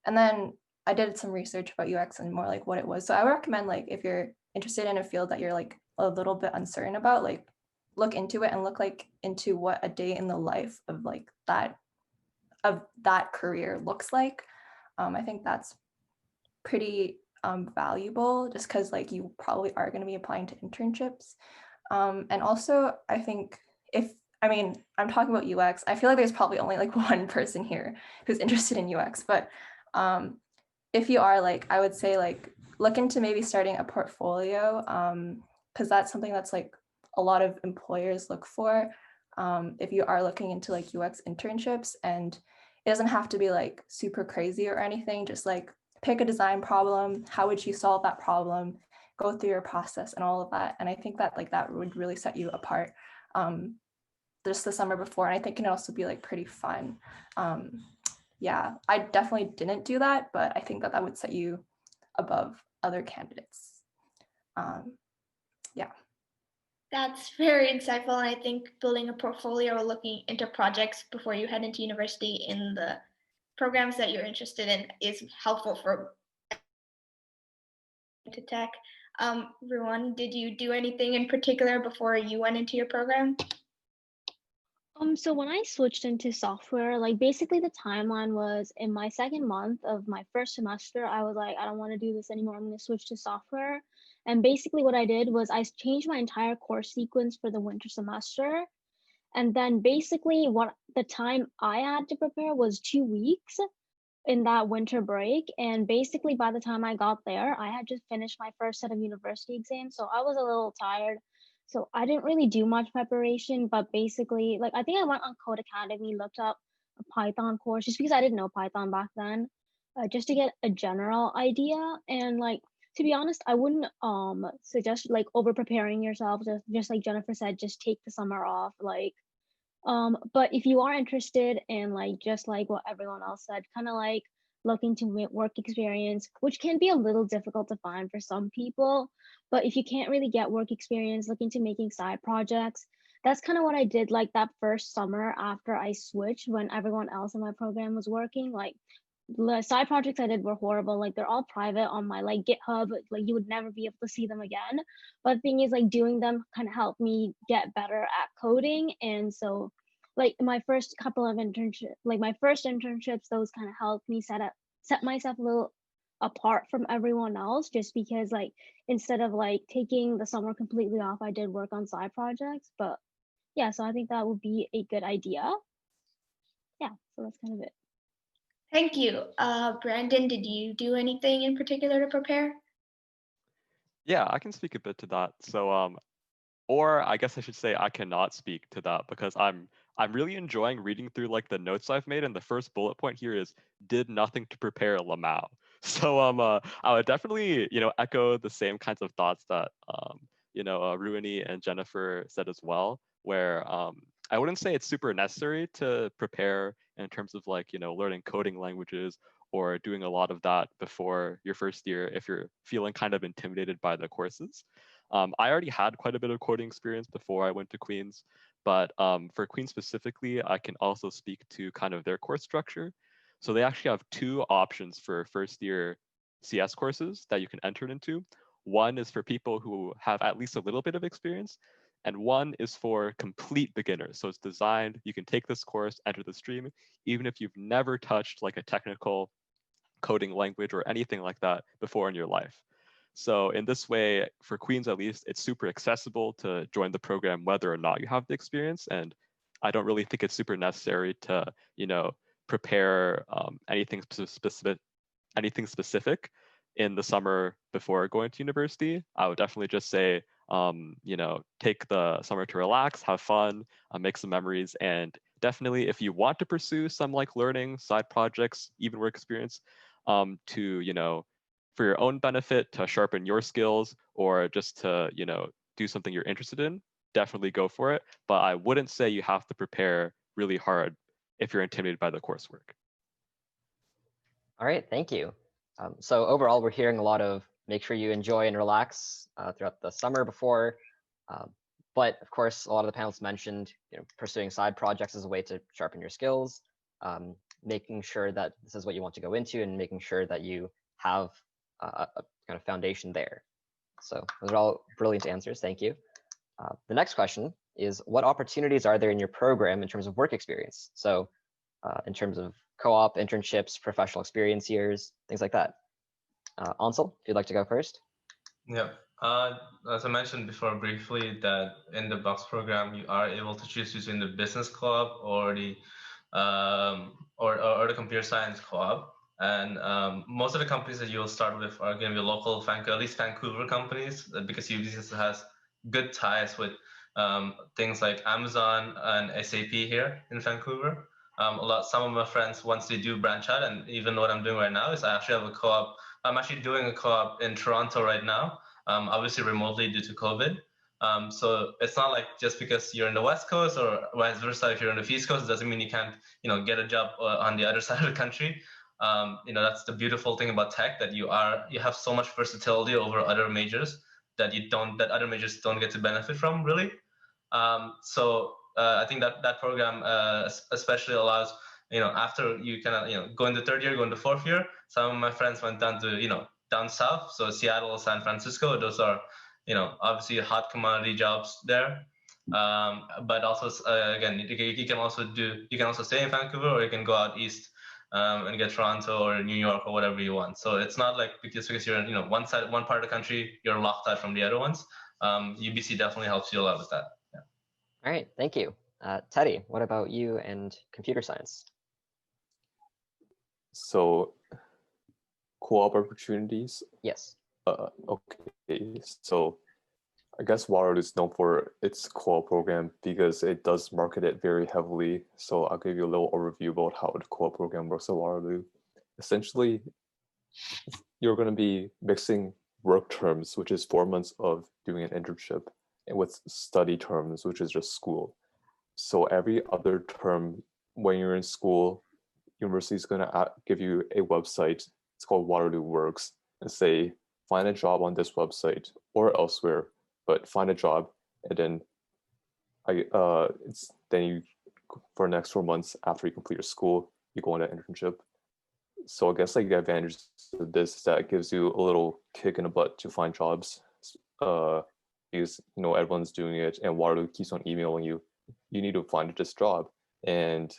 [SPEAKER 5] then I did some research about UX and more like what it was. So I would recommend like if you're interested in a field that you're like a little bit uncertain about, like look into it and look like into what a day in the life of like that career looks like. I think that's pretty valuable just because like you probably are going to be applying to internships. And also I think I'm talking about UX. I feel like there's probably only like one person here who's interested in UX, but if you are, like, I would say like look into maybe starting a portfolio, because that's something that's like a lot of employers look for if you are looking into like UX internships. And it doesn't have to be like super crazy or anything, just like pick a design problem, how would you solve that problem, go through your process and all of that. And I think that like that would really set you apart just the summer before. And I think it can also be like pretty fun. Yeah, I definitely didn't do that, but I think that that would set you above other candidates. Yeah.
[SPEAKER 7] That's very insightful. And I think building a portfolio or looking into projects before you head into university in the programs that you're interested in is helpful for into tech. Ruwan, did you do anything in particular before you went into your program?
[SPEAKER 2] So when I switched into software, like basically the timeline was in my second month of my first semester, I was like, I don't want to do this anymore. I'm going to switch to software. And basically what I did was I changed my entire course sequence for the winter semester. And then basically what the time I had to prepare was 2 weeks in that winter break. And basically by the time I got there, I had just finished my first set of university exams. So I was a little tired. So I didn't really do much preparation, but basically, like, I think I went on Code Academy, looked up a Python course just because I didn't know Python back then, just to get a general idea. And like, to be honest, I wouldn't suggest like over preparing yourself. Just like Jennifer said, just take the summer off. Like, but if you are interested in like just like what everyone else said, kind of like looking to work experience, which can be a little difficult to find for some people. But if you can't really get work experience, looking to making side projects. That's kind of what I did like that first summer after I switched when everyone else in my program was working. Like the side projects I did were horrible. Like they're all private on my like GitHub. Like you would never be able to see them again. But the thing is like doing them kind of helped me get better at coding. And so like my first couple of internships, like my first internships, those kind of helped me set myself a little apart from everyone else, just because like instead of like taking the summer completely off, I did work on side projects. But yeah, so I think that would be a good idea. Yeah, so that's kind of it.
[SPEAKER 7] Thank you. Brandon, did you do anything in particular to prepare?
[SPEAKER 4] Yeah, I can speak a bit to that. So or I guess I should say I cannot speak to that because I'm really enjoying reading through like the notes I've made, and the first bullet point here is did nothing to prepare Lamau. So I would definitely echo the same kinds of thoughts that Ruwani and Jennifer said as well, where I wouldn't say it's super necessary to prepare in terms of like learning coding languages or doing a lot of that before your first year if you're feeling kind of intimidated by the courses. I already had quite a bit of coding experience before I went to Queen's, but for Queen's specifically, I can also speak to kind of their course structure. So they actually have two options for first year CS courses that you can enter into. One is for people who have at least a little bit of experience, and one is for complete beginners. So it's designed, you can take this course, enter the stream, even if you've never touched like a technical coding language or anything like that before in your life. So in this way, for Queens at least, it's super accessible to join the program whether or not you have the experience. And I don't really think it's super necessary to, prepare anything specific in the summer before going to university. I would definitely just say, take the summer to relax, have fun, make some memories, and definitely if you want to pursue some like learning, side projects, even work experience, to for your own benefit, to sharpen your skills, or just to do something you're interested in, definitely go for it. But I wouldn't say you have to prepare really hard if you're intimidated by the coursework.
[SPEAKER 1] All right, thank you. So overall, we're hearing a lot of make sure you enjoy and relax throughout the summer before. But of course, a lot of the panelists mentioned pursuing side projects as a way to sharpen your skills. making sure that this is what you want to go into and making sure that you have a kind of foundation there. So those are all brilliant answers. Thank you. The next question is, what opportunities are there in your program in terms of work experience? So in terms of co-op, internships, professional experience years, things like that. ANSEL, if you'd like to go first.
[SPEAKER 3] Yeah. As I mentioned before briefly, that in the Box program, you are able to choose between the business club or the or the computer science club. And most of the companies that you'll start with are going to be local, at least Vancouver companies, because UBC has good ties with things like Amazon and SAP here in Vancouver. Some of my friends, once they do branch out, and even what I'm doing right now is I actually have a co-op. I'm actually doing a co-op in Toronto right now, obviously remotely due to COVID. So it's not like just because you're in the West Coast or vice versa, if you're on the East Coast, it doesn't mean you can't, get a job on the other side of the country. That's the beautiful thing about tech, that you have so much versatility over other majors that other majors don't get to benefit from, really. So I think that program especially allows, after you kind of, go into third year, go into fourth year, some of my friends went down to, down south. So Seattle, San Francisco, those are, obviously hot commodity jobs there. But also, again, you can also stay in Vancouver, or you can go out east and get Toronto or New York or whatever you want. So it's not like because you're in, one part of the country, you're locked out from the other ones. UBC definitely helps you a lot with that. Yeah.
[SPEAKER 1] All right, thank you. Teddy, what about you and computer science?
[SPEAKER 6] So co-op opportunities?
[SPEAKER 1] Yes.
[SPEAKER 6] Okay, so I guess Waterloo is known for its co-op program because it does market it very heavily. So I'll give you a little overview about how the co-op program works at Waterloo. Essentially, you're going to be mixing work terms, which is 4 months of doing an internship, and with study terms, which is just school. So every other term, when you're in school, university is going to give you a website. It's called Waterloo Works, and say, find a job on this website or elsewhere, but find a job. And then you, for the next 4 months after you complete your school, you go on an internship. So I guess like the advantage of this is that it gives you a little kick in the butt to find jobs, because everyone's doing it, and Waterloo keeps on emailing you. You need to find this job, and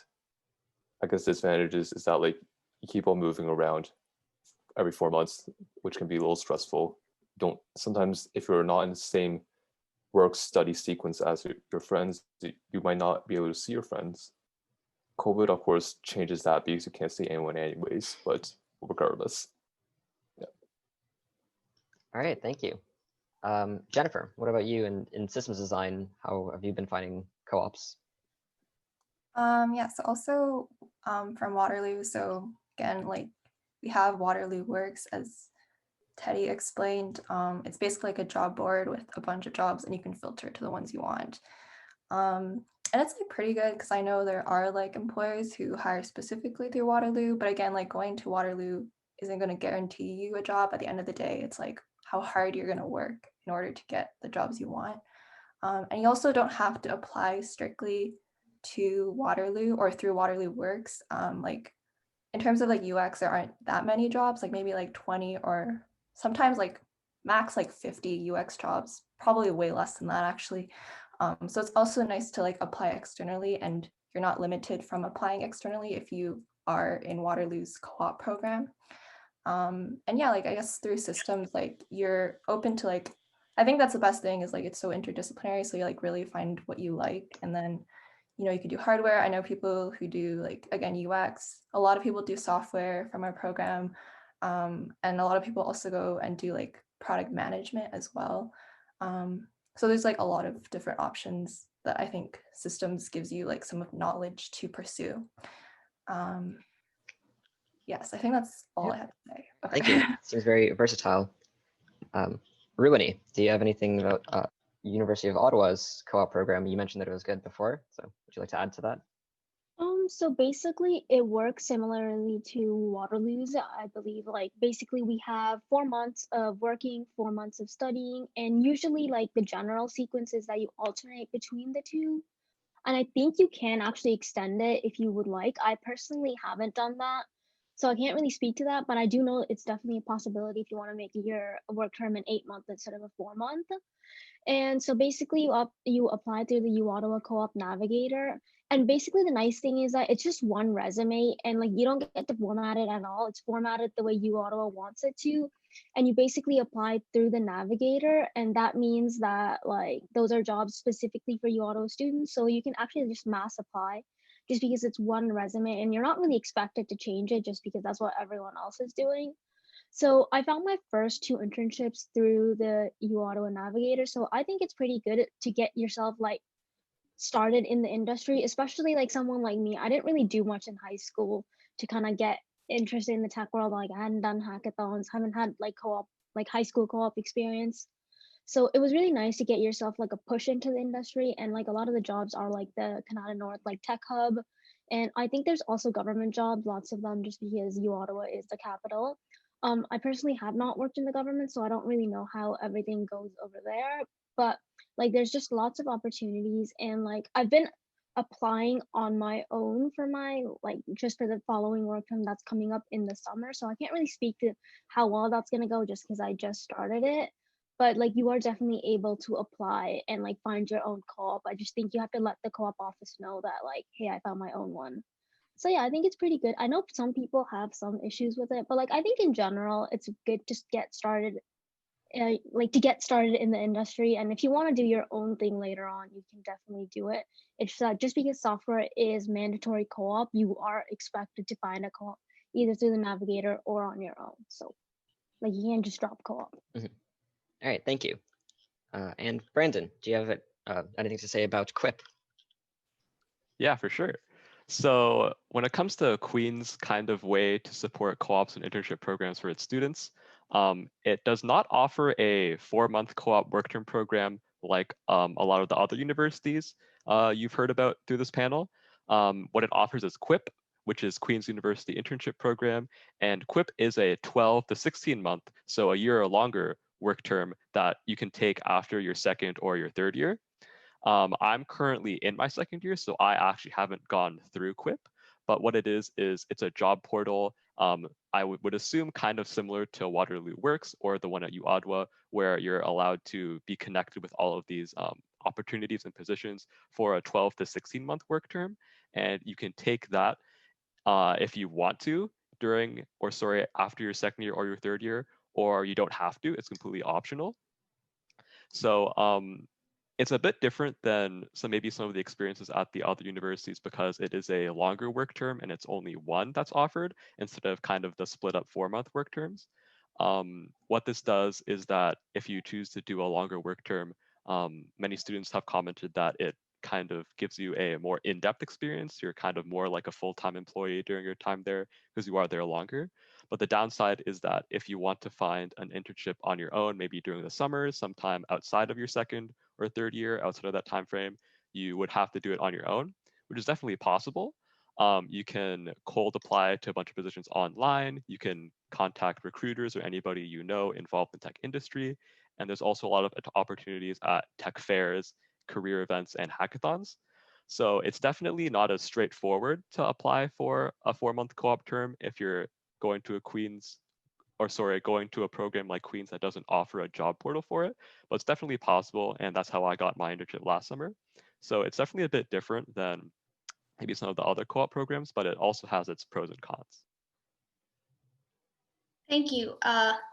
[SPEAKER 6] I guess the disadvantage is that like you keep on moving around every 4 months, which can be a little stressful. Sometimes if you're not in the same work study sequence as your friends, you might not be able to see your friends. COVID, of course, changes that because you can't see anyone anyways, but regardless. Yeah.
[SPEAKER 1] All right, thank you. Jennifer, what about you in systems design? How have you been finding co-ops?
[SPEAKER 5] Yeah, so also from Waterloo. So again, like we have Waterloo Works, as Teddy explained. It's basically like a job board with a bunch of jobs, and you can filter to the ones you want. And it's like pretty good because I know there are like employers who hire specifically through Waterloo, but again, like going to Waterloo isn't going to guarantee you a job. At the end of the day, it's like how hard you're going to work in order to get the jobs you want. And you also don't have to apply strictly to Waterloo or through Waterloo Works. Like in terms of like UX, there aren't that many jobs, like maybe like 20 or sometimes like max like 50 UX jobs, probably way less than that actually. So it's also nice to like apply externally, and you're not limited from applying externally if you are in Waterloo's co-op program. And yeah, like I guess through systems, like you're open to like, I think that's the best thing is like it's so interdisciplinary. So you like really find what you like, and then you could do hardware. I know people who do like, again, UX. A lot of people do software from our program. And a lot of people also go and do like product management as well. So there's like a lot of different options that I think systems gives you like some knowledge to pursue. Yes, I think that's all I have to say. Okay.
[SPEAKER 1] Thank you. Seems very versatile. RUWANI, do you have anything about University of Ottawa's co-op program? You mentioned that it was good before, so would you like to add to that?
[SPEAKER 2] So basically it works similarly to Waterloo's. I believe like basically we have 4 months of working, 4 months of studying, and usually like the general sequence is that you alternate between the two. And I think you can actually extend it if you would like. I personally haven't done that, so I can't really speak to that, but I do know it's definitely a possibility if you want to make your work term an 8-month instead of a 4-month. And so basically you apply through the U Ottawa Co-op Navigator. And basically the nice thing is that it's just one resume and like you don't get to format it at all. It's formatted the way U Ottawa wants it to. And you basically apply through the Navigator. And that means that like those are jobs specifically for U Ottawa students. So you can actually just mass apply just because it's one resume and you're not really expected to change it just because that's what everyone else is doing. So I found my first 2 internships through the U Ottawa Navigator. So I think it's pretty good to get yourself like started in the industry, especially like someone like me. I didn't really do much in high school to kind of get interested in the tech world. Like I hadn't done hackathons, haven't had like co-op, like high school co-op experience. So it was really nice to get yourself like a push into the industry. And like a lot of the jobs are like the Canada North, like Tech Hub. And I think there's also government jobs, lots of them just because U Ottawa is the capital. I personally have not worked in the government, so I don't really know how everything goes over there. But like, there's just lots of opportunities, and like, I've been applying on my own for my like just for the following work term that's coming up in the summer. So I can't really speak to how well that's gonna go just because I just started it. But like, you are definitely able to apply and like find your own co-op. I just think you have to let the co-op office know that like, hey, I found my own one. So yeah, I think it's pretty good. I know some people have some issues with it, but like I think in general, it's good to get started, like to get started in the industry. And if you want to do your own thing later on, you can definitely do it. It's just because software is mandatory co-op, you are expected to find a co-op either through the Navigator or on your own. So like you can't just drop co-op.
[SPEAKER 1] All right, thank you. And Brandon, do you have anything to say about Quip?
[SPEAKER 4] Yeah, for sure. So when it comes to Queen's kind of way to support co-ops and internship programs for its students, it does not offer a 4-month co-op work term program like a lot of the other universities you've heard about through this panel. What it offers is Quip, which is Queen's University Internship Program. And Quip is a 12 to 16 month, so a year or longer work term that you can take after your 2nd or your 3rd year. I'm currently in my 2nd year, so I actually haven't gone through Quip. But what it is it's a job portal. I would assume kind of similar to Waterloo Works or the one at U Ottawa, where you're allowed to be connected with all of these opportunities and positions for a 12 to 16 month work term. And you can take that if you want to after your 2nd year or your 3rd year, or you don't have to. It's completely optional. So it's a bit different than maybe some of the experiences at the other universities because it is a longer work term and it's only one that's offered instead of kind of the split up 4-month work terms. What this does is that if you choose to do a longer work term, many students have commented that it kind of gives you a more in-depth experience. You're kind of more like a full-time employee during your time there because you are there longer. But the downside is that if you want to find an internship on your own, maybe during the summers, sometime outside of your 2nd or 3rd year, outside of that time frame, you would have to do it on your own, which is definitely possible. You can cold apply to a bunch of positions online. You can contact recruiters or anybody you know involved in tech industry. And there's also a lot of opportunities at tech fairs, career events, and hackathons. So it's definitely not as straightforward to apply for a 4-month co-op term if you're going to going to a program like Queen's that doesn't offer a job portal for it, but it's definitely possible. And that's how I got my internship last summer. So it's definitely a bit different than maybe some of the other co-op programs, but it also has its pros and cons.
[SPEAKER 7] Thank you.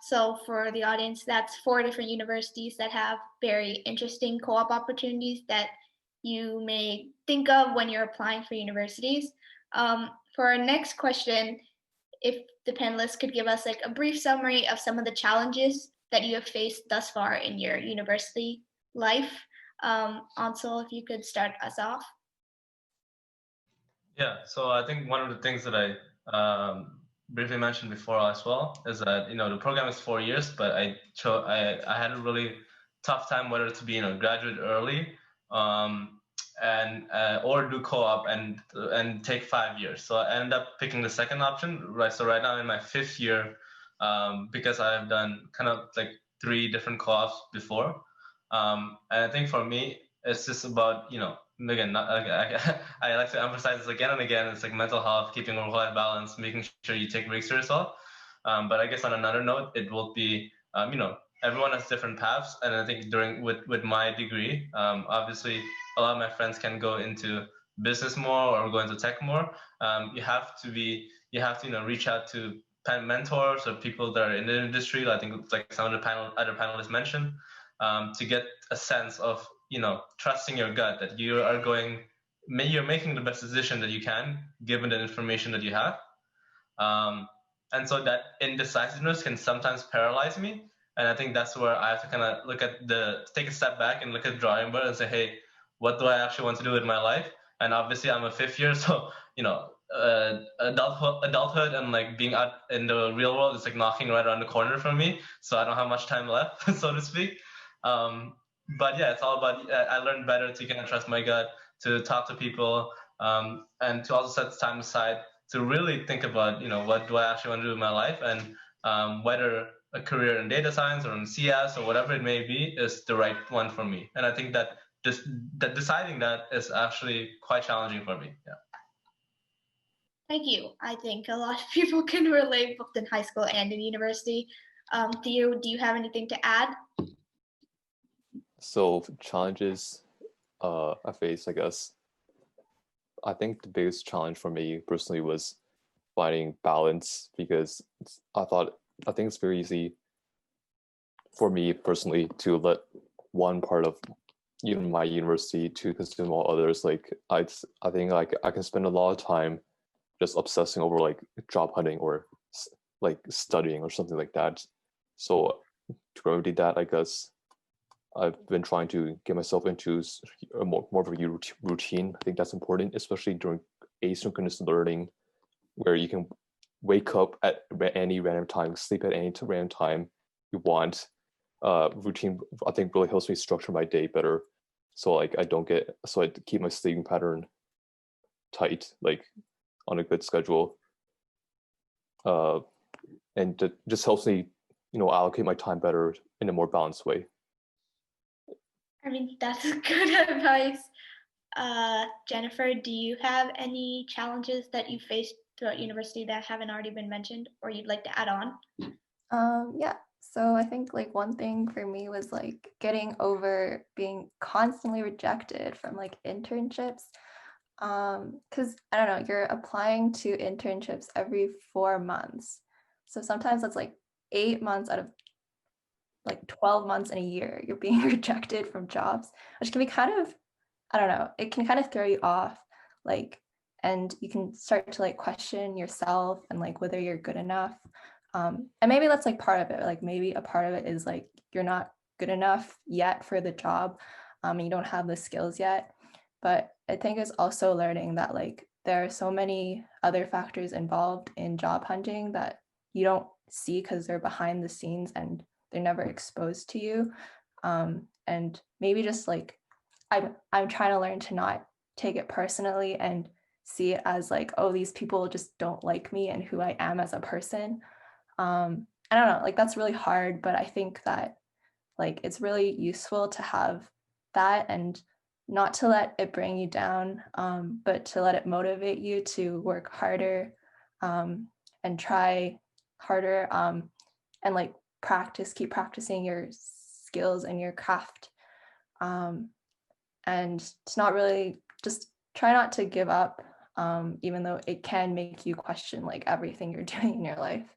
[SPEAKER 7] So for the audience, that's 4 different universities that have very interesting co-op opportunities that you may think of when you're applying for universities. For our next question, if the panelists could give us like a brief summary of some of the challenges that you have faced thus far in your university life. Ansel, if you could start us off.
[SPEAKER 3] Yeah, so I think one of the things that I briefly mentioned before as well is that the program is 4 years, but I had a really tough time whether to be graduate early and or do co-op and take 5 years. So I ended up picking the second option. Right, so right now I'm in my 5th year because I've done kind of like 3 different co-ops before, and I think for me it's just about again, I like to emphasize this again and again. It's like mental health, keeping work-life balance, making sure you take breaks for yourself. But I guess on another note, it will be, everyone has different paths, and I think with my degree, obviously a lot of my friends can go into business more or go into tech more. You have to reach out to mentors or people that are in the industry. I think it's like some of the other panelists mentioned, to get a sense of trusting your gut that you're making the best decision that you can given the information that you have. And so that indecisiveness can sometimes paralyze me. And I think that's where I have to kind of take a step back and look at the drawing board and say, hey, what do I actually want to do with my life? And obviously I'm a fifth year, so adulthood and like being out in the real world is like knocking right around the corner for me. So I don't have much time left, so to speak. But yeah, it's all about, I learned better to kind of trust my gut, to talk to people, and to also set time aside to really think about, what do I actually want to do in my life, and whether a career in data science or in CS or whatever it may be is the right one for me. And I think that deciding that is actually quite challenging for me. Yeah.
[SPEAKER 7] Thank you. I think a lot of people can relate both in high school and in university. Theo, do you have anything to add?
[SPEAKER 6] So challenges I face, I guess. I think the biggest challenge for me personally was finding balance, because I think it's very easy for me personally to let one part of even my university to consume all others. Like I think like I can spend a lot of time just obsessing over like job hunting or like studying or something like that. So to remedy that, I guess I've been trying to get myself into a more of a routine. I think that's important, especially during asynchronous learning, where you can wake up at any random time, sleep at any random time you want. Routine, I think, really helps me structure my day better. So like I keep my sleeping pattern tight, like on a good schedule. And it just helps me, allocate my time better in a more balanced way.
[SPEAKER 7] I mean, that's good advice. Jennifer, do you have any challenges that you faced throughout university that haven't already been mentioned or you'd like to add on?
[SPEAKER 5] Yeah, so I think like one thing for me was like getting over being constantly rejected from like internships. Because I don't know, you're applying to internships every 4 months. So sometimes it's like 8 months out of like 12 months in a year, you're being rejected from jobs, which can be kind of, I don't know, it can kind of throw you off, like, and you can start to like question yourself and like whether you're good enough. And maybe that's like part of it. Like maybe a part of it is like you're not good enough yet for the job, and you don't have the skills yet. But I think it's also learning that like there are so many other factors involved in job hunting that you don't see because they're behind the scenes and they're never exposed to you. And maybe just like I'm trying to learn to not take it personally and see it as like, oh, these people just don't like me and who I am as a person. I don't know, like that's really hard, but I think that like it's really useful to have that and not to let it bring you down, but to let it motivate you to work harder, and try harder, and like keep practicing your skills and your craft. And it's not really, just try not to give up, even though it can make you question like everything you're doing in your life.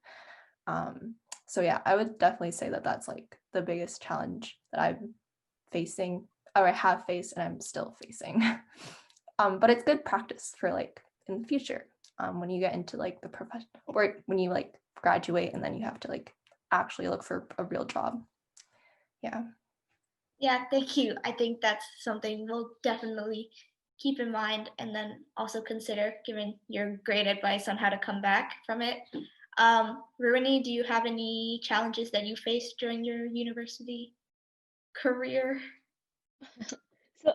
[SPEAKER 5] So yeah, I would definitely say that that's like the biggest challenge that I'm facing, or I have faced and I'm still facing. But it's good practice for like in the future, when you get into like the profession, or when you like graduate and then you have to like actually look for a real job. Yeah.
[SPEAKER 7] Yeah, thank you. I think that's something we'll definitely keep in mind and then also consider, given your great advice on how to come back from it. RUWANI, do you have any challenges that you faced during your university career?
[SPEAKER 2] So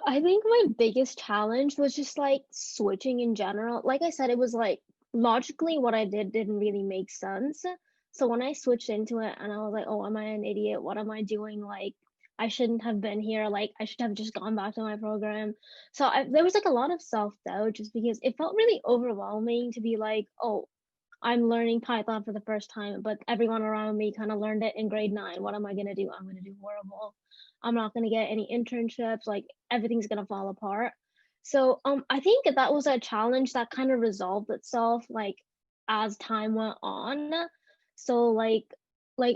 [SPEAKER 2] I think my biggest challenge was just like switching in general. Like I said, it was like logically what I did didn't really make sense. So when I switched into it and I was like, oh, am I an idiot? What am I doing? Like, I shouldn't have been here. Like I should have just gone back to my program. So there was like a lot of self-doubt just because it felt really overwhelming to be like, oh, I'm learning Python for the first time, but everyone around me kind of learned it in grade 9. What am I gonna do? I'm gonna do horrible. I'm not gonna get any internships. Like everything's gonna fall apart. So I think that was a challenge that kind of resolved itself like as time went on. So like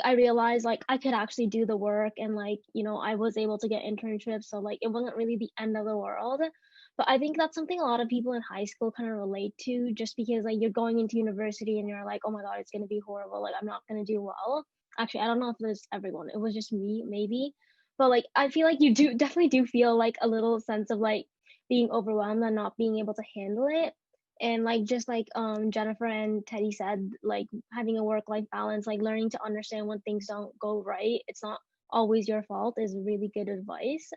[SPEAKER 2] I realized like I could actually do the work and like, you know, I was able to get internships. So like it wasn't really the end of the world. But I think that's something a lot of people in high school kind of relate to just because like you're going into university and you're like, oh my God, it's gonna be horrible. Like I'm not gonna do well. Actually, I don't know if it was everyone. It was just me, maybe. But like I feel like you do definitely do feel like a little sense of like being overwhelmed and not being able to handle it. And like just like Jennifer and Teddy said, like having a work-life balance, like learning to understand when things don't go right, it's not always your fault is really good advice.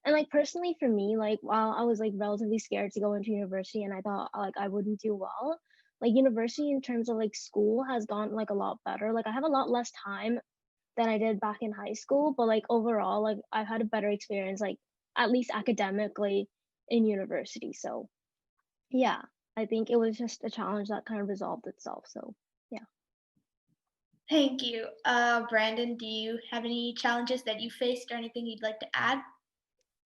[SPEAKER 2] And like personally for me, like while I was like relatively scared to go into university and I thought like I wouldn't do well, like university in terms of like school has gone like a lot better. Like I have a lot less time than I did back in high school, but like overall, like I've had a better experience, like at least academically in university. So yeah, I think it was just a challenge that kind of resolved itself. So yeah.
[SPEAKER 7] Thank you. Brandon, do you have any challenges that you faced or anything you'd like to add?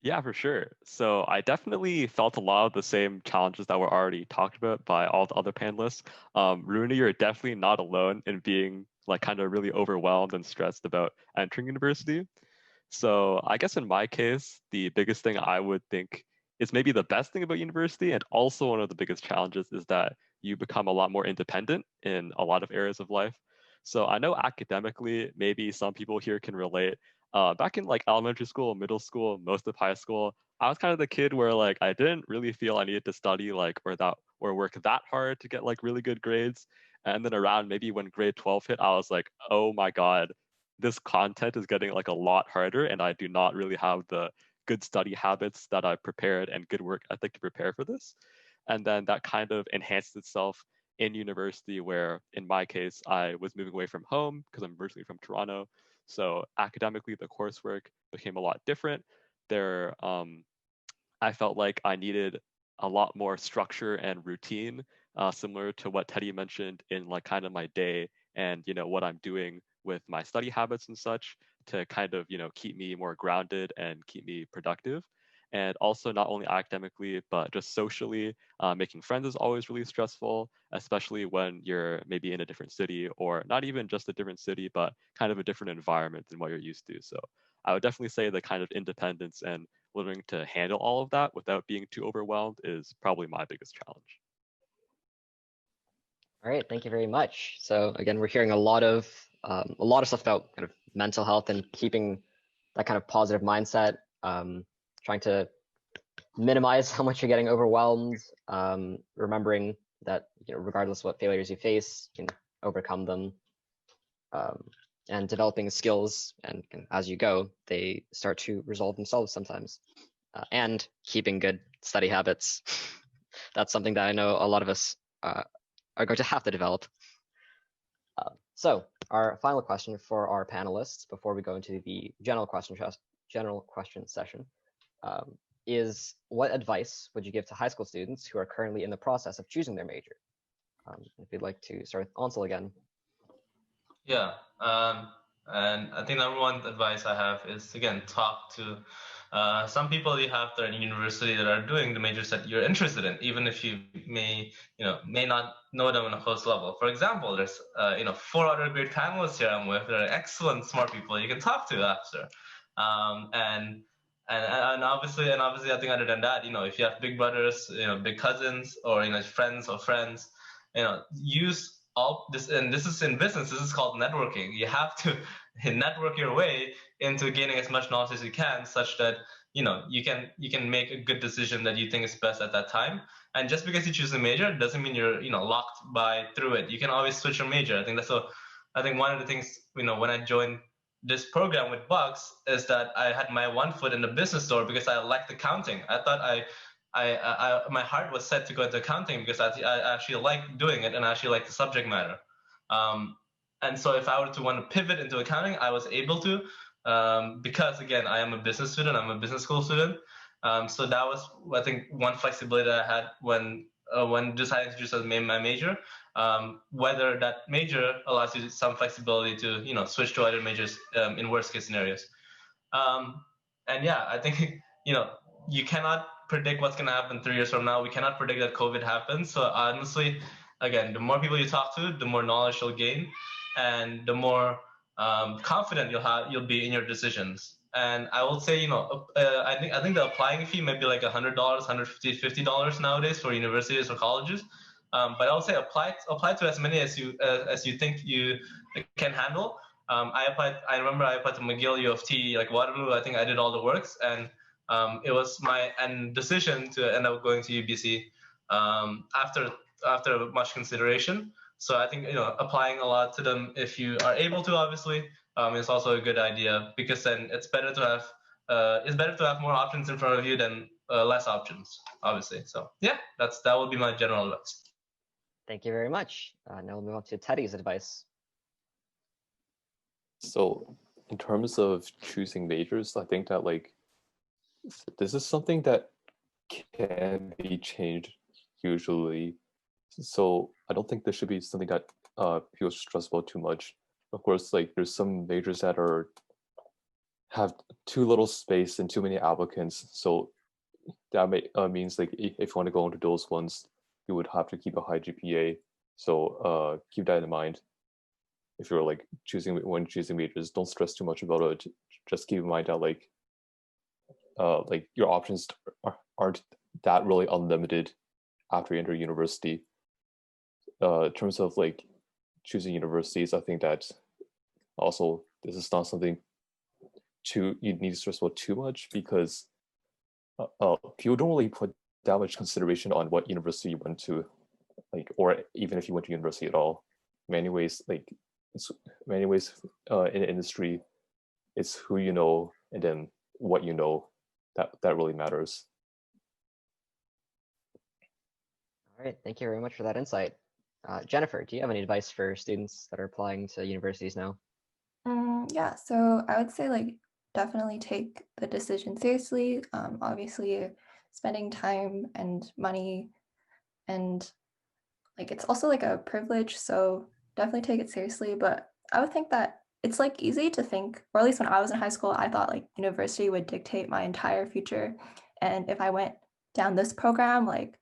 [SPEAKER 4] Yeah, for sure. So I definitely felt a lot of the same challenges that were already talked about by all the other panelists. Rooney, you're definitely not alone in being like kind of really overwhelmed and stressed about entering university. So I guess in my case, the biggest thing I would think is maybe the best thing about university, and also one of the biggest challenges, is that you become a lot more independent in a lot of areas of life. So I know academically, maybe some people here can relate. Back in like elementary school, middle school, most of high school, I was kind of the kid where like I didn't really feel I needed to study like or work that hard to get like really good grades. And then around maybe when grade 12 hit, I was like, oh my God, this content is getting like a lot harder, and I do not really have the good study habits that I prepared and good work ethic to prepare for this. And then that kind of enhanced itself in university, where in my case, I was moving away from home because I'm originally from Toronto. So academically, the coursework became a lot different. There, I felt like I needed a lot more structure and routine, similar to what Teddy mentioned in like kind of my day and what I'm doing with my study habits and such to kind of keep me more grounded and keep me productive. And also not only academically but just socially, making friends is always really stressful, especially when you're maybe in a different city, or not even just a different city but kind of a different environment than what you're used to. So I would definitely say the kind of independence and learning to handle all of that without being too overwhelmed is probably my biggest challenge.
[SPEAKER 1] All right, thank you very much. So again, we're hearing a lot of stuff about kind of mental health and keeping that kind of positive mindset, trying to minimize how much you're getting overwhelmed, remembering that regardless of what failures you face, you can overcome them, and developing skills, and as you go, they start to resolve themselves sometimes. And keeping good study habits. That's something that I know a lot of us are going to have to develop. So our final question for our panelists before we go into the general question session is, what advice would you give to high school students who are currently in the process of choosing their major? If you'd like to start with ANSEL again.
[SPEAKER 3] Yeah, and I think number one advice I have is, again, talk to some people you have there in university that are doing the majors that you're interested in, even if you may not know them on a close level. For example, there's 4 other great panelists here I'm with. They're excellent, smart people you can talk to after, and obviously, I think other than that, if you have big brothers, big cousins, or friends of friends, use all this. And this is in business. This is called networking. You have to network your way into gaining as much knowledge as you can, such that you can make a good decision that you think is best at that time. And just because you choose a major doesn't mean you're locked through it. You can always switch your major. I think one of the things when I joined this program with Bucks is that I had my one foot in the business door because I liked accounting. I thought my heart was set to go into accounting because I actually like doing it and I actually like the subject matter. And so if I were to want to pivot into accounting, I was able to. because again, I am a business student, I'm a business school student. So that was, I think, one flexibility that I had when deciding to choose as my major. Whether that major allows you some flexibility to, you know, switch to other majors in worst case scenarios. And yeah, I think, you know, you cannot predict what's going to happen 3 years from now. We cannot predict that COVID happens. So honestly, again, the more people you talk to, the more knowledge you'll gain, and the more confident you'll be in your decisions. And I will say, you know, I think the applying fee might be like $100, $150, $50 nowadays for universities or colleges. But I'll say apply to as many as you think you can handle. I remember I applied to McGill, U of T, like Waterloo. I think I did all the works, and it was my decision to end up going to UBC after much consideration. So I think, you know, applying a lot to them, if you are able to, obviously, is also a good idea, because then it's better to have more options in front of you than less options, obviously. So yeah, that would be my general advice.
[SPEAKER 1] Thank you very much. Now we'll move on to Teddy's advice.
[SPEAKER 6] So in terms of choosing majors, I think that like this is something that can be changed usually. So I don't think this should be something that people stress about too much. Of course, like there's some majors that have too little space and too many applicants. So that means like if you want to go into those ones, you would have to keep a high GPA. So keep that in mind. If you're like choosing majors, don't stress too much about it. Just keep in mind that like your options aren't that really unlimited after you enter university. In terms of like choosing universities, I think that also this is not something you need to stress about too much, because people don't really put that much consideration on what university you went to, like, or even if you went to university at all. In many ways, in the industry, it's who you know and then what you know that really matters.
[SPEAKER 1] All right, thank you very much for that insight. Jennifer, do you have any advice for students that are applying to universities now?
[SPEAKER 5] Yeah, so I would say like definitely take the decision seriously. Obviously, spending time and money, and like it's also like a privilege, so definitely take it seriously. But I would think that it's like easy to think, or at least when I was in high school, I thought like university would dictate my entire future, and if I went down this program, like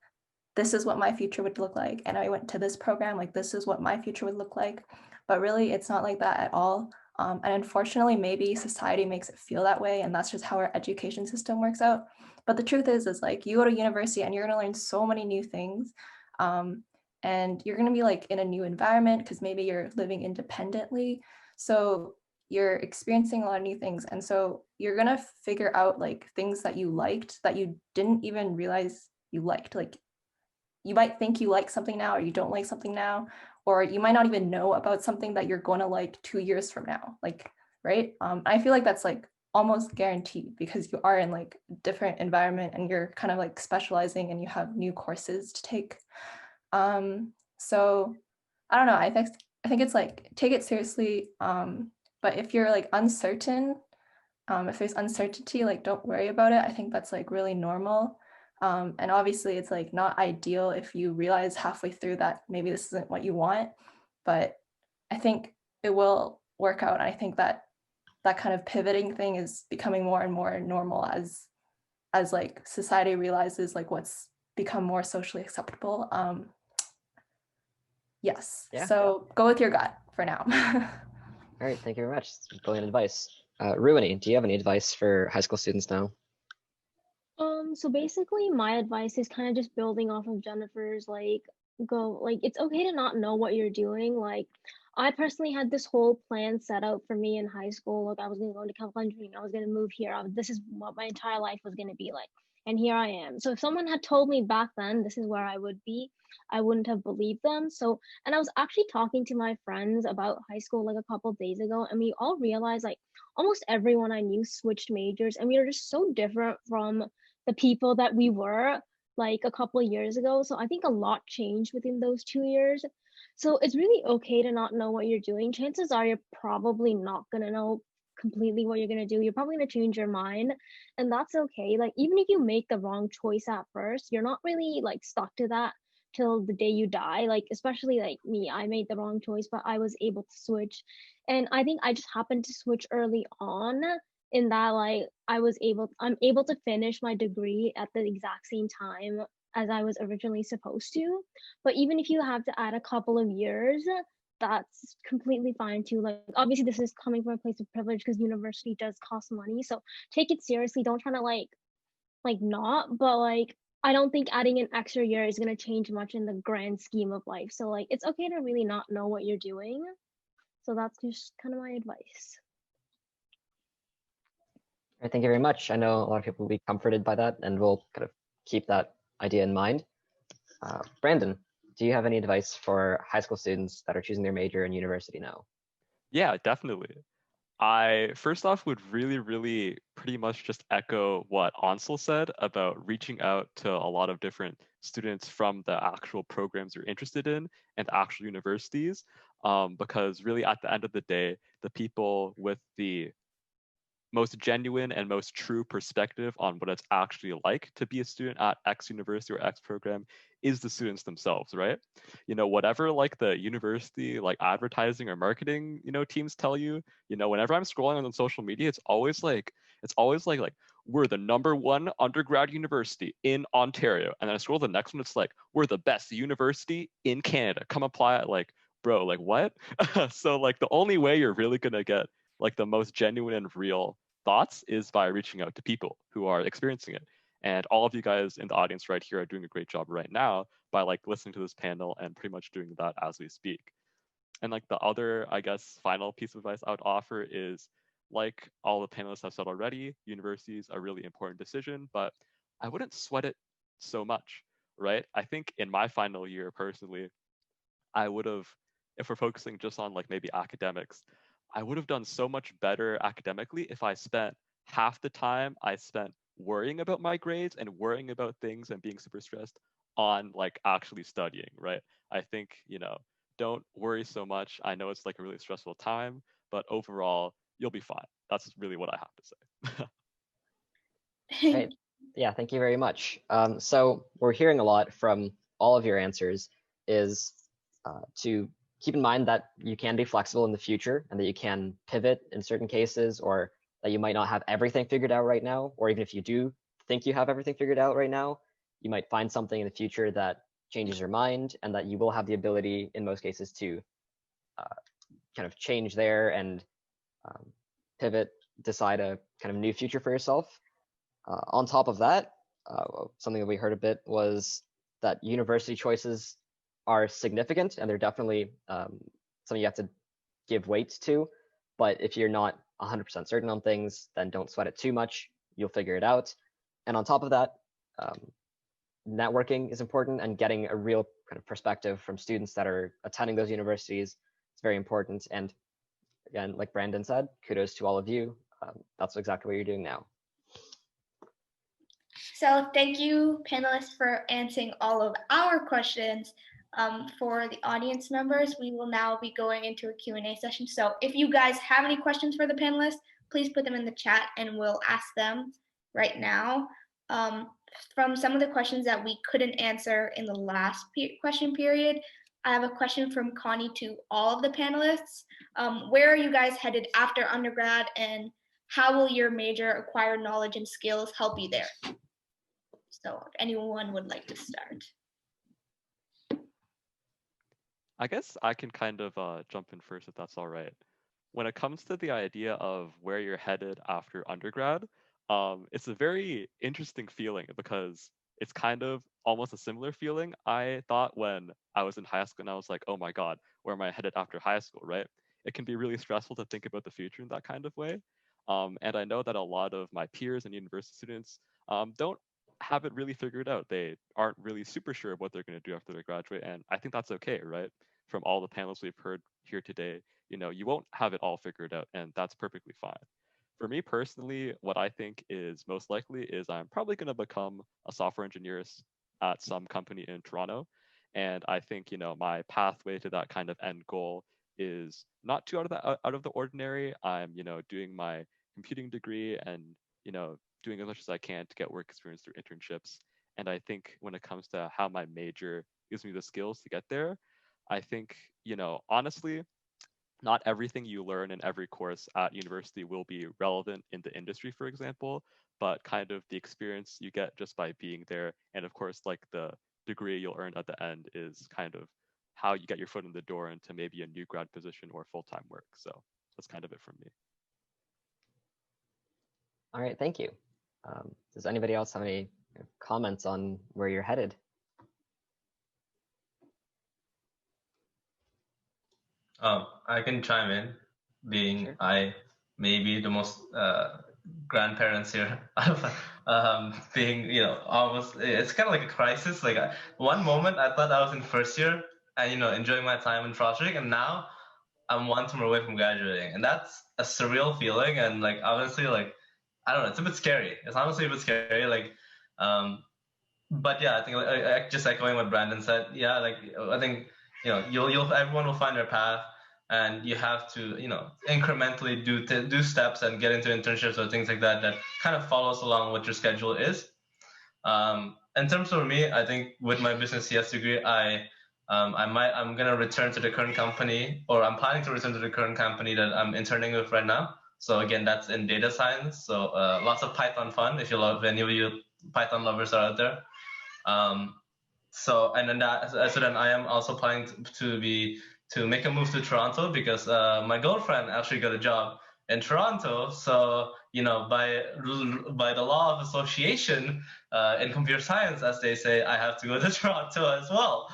[SPEAKER 5] this is what my future would look like, and I went to this program, like this is what my future would look like. But really, it's not like that at all. And unfortunately, maybe society makes it feel that way, and that's just how our education system works out. But the truth is like you go to university and you're going to learn so many new things, and you're going to be like in a new environment because maybe you're living independently. So you're experiencing a lot of new things, and so you're going to figure out like things that you liked that you didn't even realize you liked. Like you might think you like something now, or you don't like something now, or you might not even know about something that you're going to like 2 years from now, like, right? I feel like that's like almost guaranteed, because you are in like a different environment and you're kind of like specializing and you have new courses to take. So I don't know, I think it's like, take it seriously. But if you're like uncertain, if there's uncertainty, like don't worry about it. I think that's like really normal. And obviously it's like not ideal if you realize halfway through that maybe this isn't what you want, but I think it will work out. And I think that that kind of pivoting thing is becoming more and more normal as like society realizes like what's become more socially acceptable. Yes.
[SPEAKER 1] Yeah.
[SPEAKER 5] So go with your gut for now.
[SPEAKER 1] All right, thank you very much. Brilliant advice. RUWANI, do you have any advice for high school students now?
[SPEAKER 2] So basically my advice is kind of just building off of Jennifer's, like it's okay to not know what you're doing. Like I personally had this whole plan set out for me in high school. Like I was going to go into chemical engineering, I was going to move here. This is what my entire life was going to be like. And here I am. So if someone had told me back then this is where I would be, I wouldn't have believed them. So, and I was actually talking to my friends about high school like a couple of days ago, and we all realized like almost everyone I knew switched majors, and we were just so different from the people that we were like a couple of years ago. So I think a lot changed within those 2 years. So it's really okay to not know what you're doing. Chances are you're probably not gonna know completely what you're gonna do. You're probably gonna change your mind, and that's okay. Like even if you make the wrong choice at first, you're not really like stuck to that till the day you die. Like especially like me, I made the wrong choice, but I was able to switch, and I think I just happened to switch early on. In that, like I'm able to finish my degree at the exact same time as I was originally supposed to. But even if you have to add a couple of years, that's completely fine too. Like obviously this is coming from a place of privilege because university does cost money. So take it seriously. Don't try to like not, but like I don't think adding an extra year is gonna change much in the grand scheme of life. So like it's okay to really not know what you're doing. So that's just kind of my advice.
[SPEAKER 1] All right, thank you very much. I know a lot of people will be comforted by that, and we'll kind of keep that idea in mind. Brandon, do you have any advice for high school students that are choosing their major in university now?
[SPEAKER 4] Yeah, definitely. I first off would really pretty much just echo what ANSEL said about reaching out to a lot of different students from the actual programs you're interested in and actual universities, because really at the end of the day, the people with the most genuine and most true perspective on what it's actually like to be a student at X university or X program is the students themselves, right? Whatever like the university like advertising or marketing, teams tell you, whenever I'm scrolling on social media, it's always like we're the #1 undergrad university in Ontario. And then I scroll to the next one, it's like, we're the best university in Canada. Come apply at like, bro, like what? So like the only way you're really gonna get like the most genuine and real thoughts is by reaching out to people who are experiencing it. And all of you guys in the audience right here are doing a great job right now by like listening to this panel and pretty much doing that as we speak. And like the other, I guess, final piece of advice I would offer is, like all the panelists have said already, university is a really important decision, but I wouldn't sweat it so much, right? I think in my final year personally, I would have, if we're focusing just on like maybe academics, I would have done so much better academically if I spent half the time I spent worrying about my grades and worrying about things and being super stressed on like actually studying, right? I think, don't worry so much. I know it's like a really stressful time, but overall, you'll be fine. That's really what I have to say.
[SPEAKER 1] Right. Yeah, thank you very much. So we're hearing a lot from all of your answers is to keep in mind that you can be flexible in the future and that you can pivot in certain cases, or that you might not have everything figured out right now, or even if you do think you have everything figured out right now, you might find something in the future that changes your mind, and that you will have the ability in most cases to kind of change there and pivot, decide a kind of new future for yourself. On top of that, something that we heard a bit was that university choices are significant, and they're definitely something you have to give weight to. But if you're not 100% certain on things, then don't sweat it too much. You'll figure it out. And on top of that, networking is important, and getting a real kind of perspective from students that are attending those universities is very important. And again, like Brandon said, kudos to all of you. That's exactly what you're doing now.
[SPEAKER 7] So thank you, panelists, for answering all of our questions. For the audience members, we will now be going into a Q&A session. So if you guys have any questions for the panelists, please put them in the chat and we'll ask them right now. From some of the questions that we couldn't answer in the last question period, I have a question from Connie to all of the panelists. Where are you guys headed after undergrad, and how will your major acquire knowledge and skills help you there? So if anyone would like to start.
[SPEAKER 4] I guess I can kind of jump in first if that's all right. When it comes to the idea of where you're headed after undergrad, it's a very interesting feeling because it's kind of almost a similar feeling I thought when I was in high school and I was like, oh my God, where am I headed after high school, right? It can be really stressful to think about the future in that kind of way. And I know that a lot of my peers and university students don't have it really figured out. They aren't really super sure of what they're going to do after they graduate. And I think that's okay, right? From all the panels we've heard here today, you won't have it all figured out, and that's perfectly fine. For me personally, what I think is most likely is I'm probably going to become a software engineer at some company in Toronto. And I think, my pathway to that kind of end goal is not too out of the ordinary. I'm, doing my computing degree and, doing as much as I can to get work experience through internships. And I think when it comes to how my major gives me the skills to get there, I think, honestly, not everything you learn in every course at university will be relevant in the industry, for example, but kind of the experience you get just by being there. And of course, like the degree you'll earn at the end is kind of how you get your foot in the door into maybe a new grad position or full-time work. So that's kind of it from me.
[SPEAKER 1] All right, thank you. Does anybody else have any comments on where you're headed?
[SPEAKER 3] I can chime in, being
[SPEAKER 1] Sure.
[SPEAKER 3] I may be the most grandparents here. Being, almost, it's kind of like a crisis. Like one moment I thought I was in first year and, enjoying my time in project, and now I'm one term away from graduating, and that's a surreal feeling. And like, honestly, like, I don't know, it's a bit scary. It's honestly a bit scary. Like, but yeah, I think just echoing what Brandon said. Yeah, like I think everyone will find their path, and you have to incrementally do steps and get into internships or things like that that kind of follows along what your schedule is. In terms of me, I think with my business CS degree, I'm gonna return to the current company, or I'm planning to return to the current company that I'm interning with right now. So again, that's in data science. So lots of Python fun. If any of you Python lovers are out there. So then I am also planning to make a move to Toronto because my girlfriend actually got a job in Toronto. So by the law of association in computer science, as they say, I have to go to Toronto as well.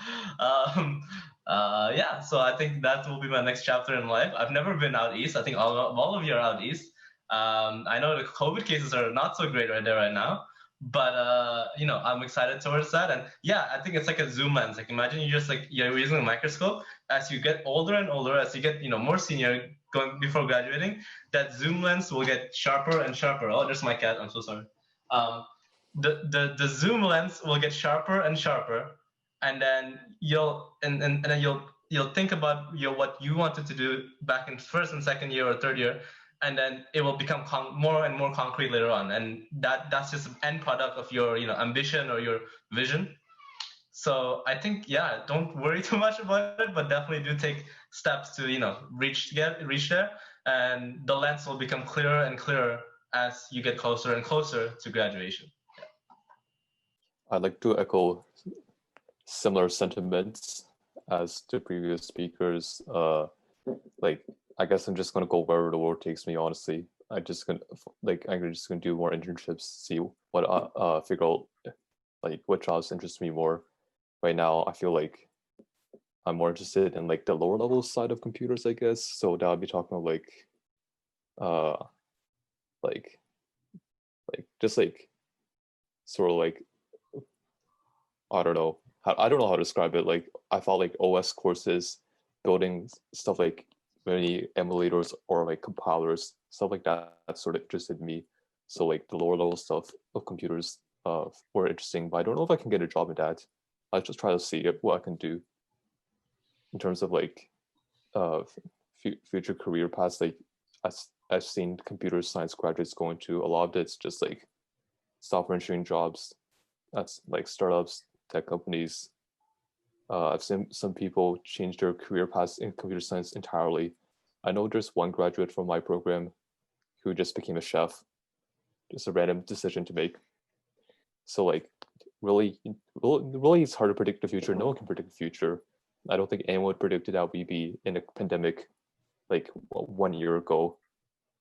[SPEAKER 3] Yeah, so I think that will be my next chapter in life. I've never been out east. I think all of you are out east. I know the COVID cases are not so great right there right now, but I'm excited towards that. And yeah, I think it's like a zoom lens. Like imagine you're using a microscope. As you get older and older, as you get more senior going before graduating, that zoom lens will get sharper and sharper. Oh, there's my cat. I'm so sorry. The zoom lens will get sharper and sharper, and then you'll think about what you wanted to do back in first and second year or third year, and then it will become more and more concrete later on, and that's just an end product of your ambition or your vision. So I think, yeah, don't worry too much about it, but definitely do take steps to reach there, and the lens will become clearer and clearer as you get closer and closer to graduation. Yeah.
[SPEAKER 6] I'd like to echo similar sentiments as the previous speakers. Like, I guess I'm just gonna go wherever the world takes me. Honestly, I'm just gonna do more internships, see what figure out like what jobs interest me more. Right now, I feel like I'm more interested in like the lower level side of computers, I guess. So that would be talking about like just like sort of like, I don't know how to describe it. Like I thought like OS courses, building stuff like many emulators or like compilers, stuff like that sort of interested me. So like the lower level stuff of computers were interesting, but I don't know if I can get a job in that. I'll just try to see what I can do in terms of like future career paths. Like I've seen computer science graduates going to a lot of it's just like software engineering jobs. That's like startups, tech companies. I've seen some people change their career paths in computer science entirely. I know there's one graduate from my program who just became a chef. Just a random decision to make. So like really it's hard to predict the future. No one can predict the future. I don't think anyone predicted that we'd be in a pandemic like 1 year ago.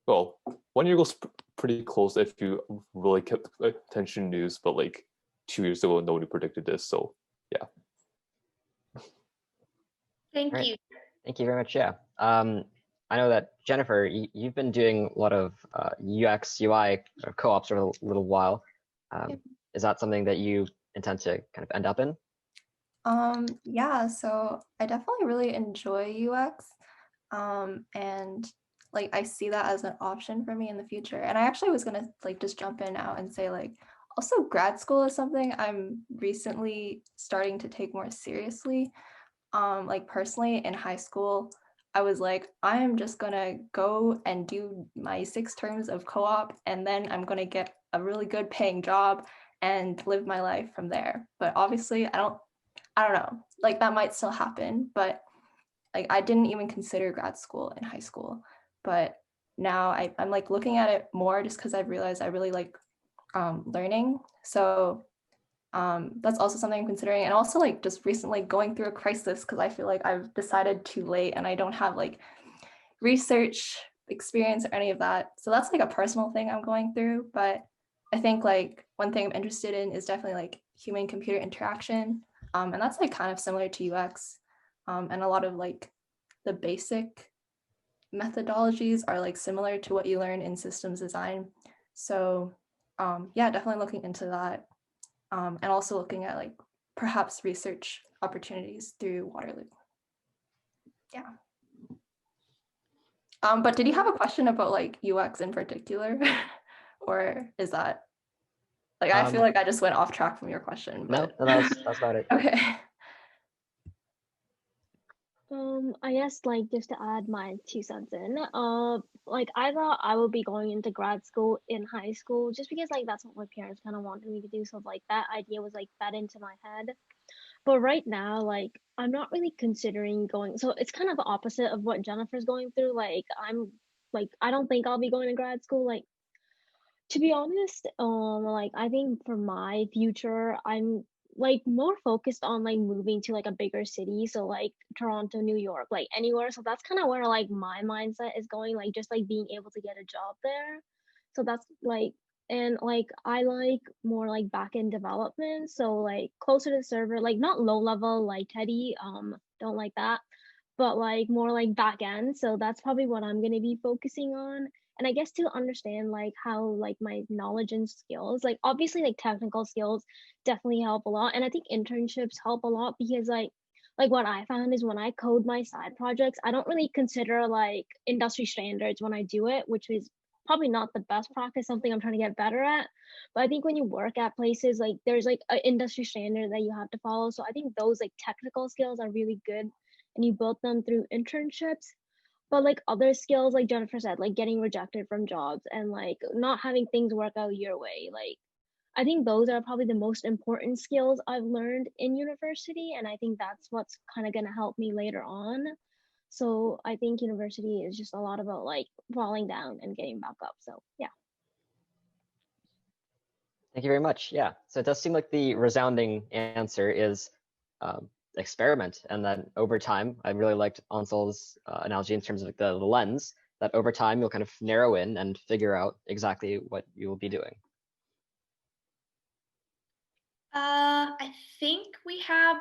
[SPEAKER 6] Well, 1 year ago is pretty close if you really kept attention news, but like 2 years ago, nobody predicted this. So yeah.
[SPEAKER 7] Thank
[SPEAKER 1] Right.
[SPEAKER 7] you.
[SPEAKER 1] Thank you very much. Yeah. I know that Jennifer, you've been doing a lot of UX, UI co-ops for a little while. Is that something that you intend to kind of end up in?
[SPEAKER 5] Yeah, so I definitely really enjoy UX. And like I see that as an option for me in the future. And I actually was gonna like just jump in now and say like also grad school is something I'm recently starting to take more seriously. Like personally in high school, I was like, I'm just gonna go and do my 6 terms of co-op, and then I'm gonna get a really good paying job and live my life from there. But obviously I don't know, like that might still happen, but like I didn't even consider grad school in high school. But now I'm like looking at it more just because I've realized I really like learning. So that's also something I'm considering. And also like just recently going through a crisis because I feel like I've decided too late and I don't have like research experience or any of that. So that's like a personal thing I'm going through. But I think like one thing I'm interested in is definitely like human computer interaction. And that's like kind of similar to UX. And a lot of like the basic methodologies are like similar to what you learn in systems design. So yeah, definitely looking into that. And also looking at like perhaps research opportunities through Waterloo. Yeah. But did you have a question about like UX in particular? Or is that like, I feel like I just went off track from your question. But...
[SPEAKER 1] No, that's about it.
[SPEAKER 5] Okay.
[SPEAKER 2] I guess like just to add my 2 cents in, like I thought I would be going into grad school in high school just because like that's what my parents kind of wanted me to do. So like that idea was like fed into my head. But right now, like I'm not really considering going. So it's kind of the opposite of what Jennifer's going through. Like I don't think I'll be going to grad school. Like to be honest, like I think for my future, I'm like more focused on like moving to like a bigger city, so like Toronto, New York, like anywhere. So that's kind of where like my mindset is going, like just like being able to get a job there. So that's like, and like I like more like back end development, so like closer to the server, like not low level like Teddy, don't like that, but like more like back end. So that's probably what I'm gonna be focusing on. And I guess to understand like how like my knowledge and skills, like obviously like technical skills definitely help a lot. And I think internships help a lot because like what I found is when I code my side projects, I don't really consider like industry standards when I do it, which is probably not the best practice, something I'm trying to get better at. But I think when you work at places, like there's like an industry standard that you have to follow. So I think those like technical skills are really good and you build them through internships. But like other skills, like Jennifer said, like getting rejected from jobs and like not having things work out your way, like I think those are probably the most important skills I've learned in university. And I think that's what's kind of going to help me later on. So I think university is just a lot about like falling down and getting back up. So yeah.
[SPEAKER 1] Thank you very much. Yeah, so it does seem like the resounding answer is experiment. And then over time, I really liked Ansel's analogy in terms of the lens, that over time you'll kind of narrow in and figure out exactly what you will be doing.
[SPEAKER 7] I think we have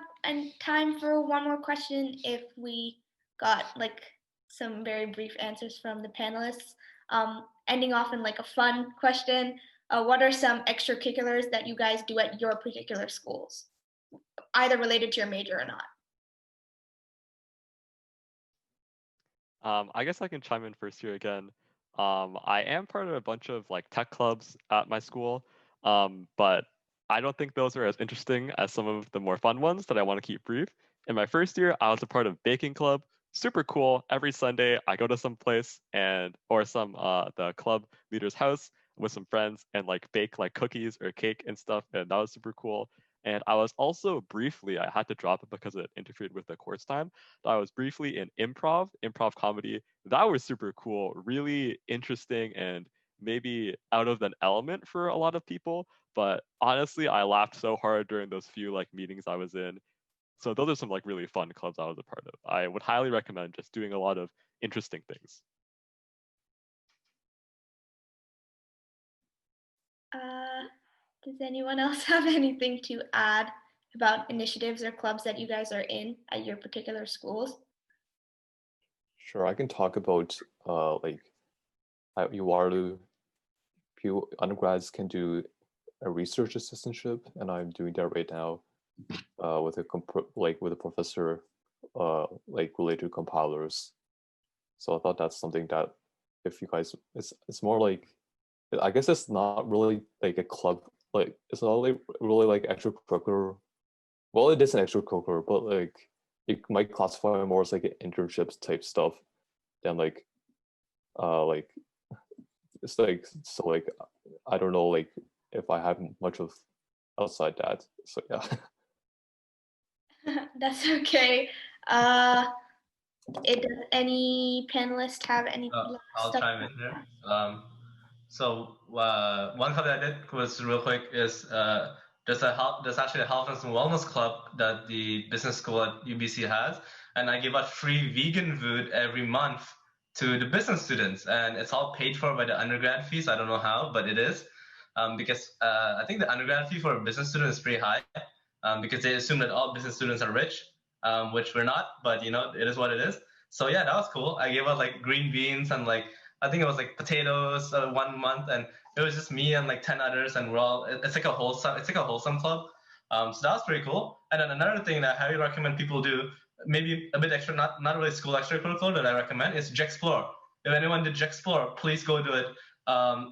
[SPEAKER 7] time for one more question if we got like some very brief answers from the panelists. Ending off in like a fun question. What are some extracurriculars that you guys do at your particular schools, either related to your major or not?
[SPEAKER 4] I guess I can chime in first here again. I am part of a bunch of like tech clubs at my school, but I don't think those are as interesting as some of the more fun ones that I want to keep brief. In my first year, I was a part of baking club. Super cool. Every Sunday, I go to some place or the club leader's house with some friends and like bake like cookies or cake and stuff, and that was super cool. And I was also briefly, I had to drop it because it interfered with the course time. But I was briefly in improv comedy. That was super cool, really interesting, and maybe out of an element for a lot of people. But honestly, I laughed so hard during those few like meetings I was in. So those are some like really fun clubs I was a part of. I would highly recommend just doing a lot of interesting things.
[SPEAKER 7] Does anyone else have anything to add about initiatives or clubs that you guys are in at your particular schools?
[SPEAKER 6] Sure, I can talk about like at UWaterloo, few undergrads can do a research assistantship, and I'm doing that right now with a professor like related to compilers. So I thought that's something that if you guys, it's more like, I guess it's not really like a club, like it's not really like extracurricular. Well, it is an extracurricular, but like it might classify more as like internships type stuff than like it's like, so like I don't know like if I have much of outside that. So yeah.
[SPEAKER 7] That's okay. Does any panelist have any last
[SPEAKER 3] I'll
[SPEAKER 7] stuff?
[SPEAKER 3] chime in here. So one club that I did was real quick is there's actually a health and wellness club that the business school at UBC has, and I give out free vegan food every month to the business students, and it's all paid for by the undergrad fees. I don't know how, but it is, because I think the undergrad fee for a business student is pretty high, because they assume that all business students are rich, which we're not, but you know, it is what it is. So yeah, that was cool. I gave out like green beans and like, I think it was like potatoes 1 month, and it was just me and like 10 others, and we're all, it's like a wholesome club. So that was pretty cool. And then another thing that I highly recommend people do, maybe a bit extra, not really school extracurricular, that I recommend is J'Explore. If anyone did J'Explore, please go do it.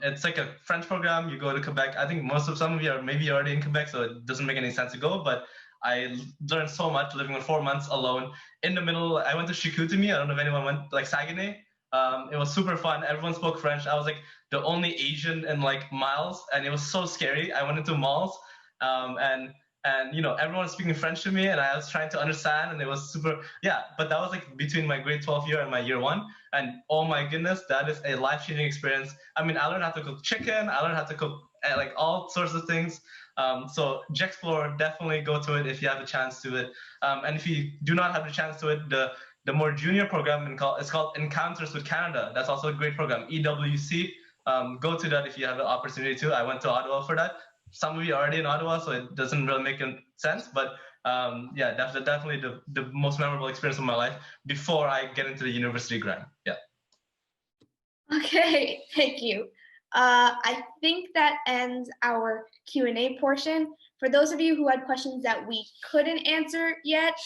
[SPEAKER 3] It's like a French program. You go to Quebec. I think some of you are maybe already in Quebec, so it doesn't make any sense to go, but I learned so much living for 4 months alone in the middle. I went to Chicoutimi. I don't know if anyone went, like Saguenay. It was super fun. Everyone spoke French. I was like the only Asian in like miles, and it was so scary. I went into malls, and you know, everyone was speaking French to me, and I was trying to understand, and it was super, yeah. But that was like between my grade 12 year and my year 1, and oh my goodness, that is a life-changing experience. I mean, I learned how to cook chicken. I learned how to cook like all sorts of things. So J'Explore, definitely go to it if you have a chance to it. And if you do not have the chance to it, the more junior program is called Encounters with Canada. That's also a great program, EWC. Go to that if you have the opportunity to. I went to Ottawa for that. Some of you are already in Ottawa, so it doesn't really make sense. But yeah, definitely the most memorable experience of my life before I get into the university grind. Yeah.
[SPEAKER 7] Okay, thank you. I think that ends our Q&A portion. For those of you who had questions that we couldn't answer yet,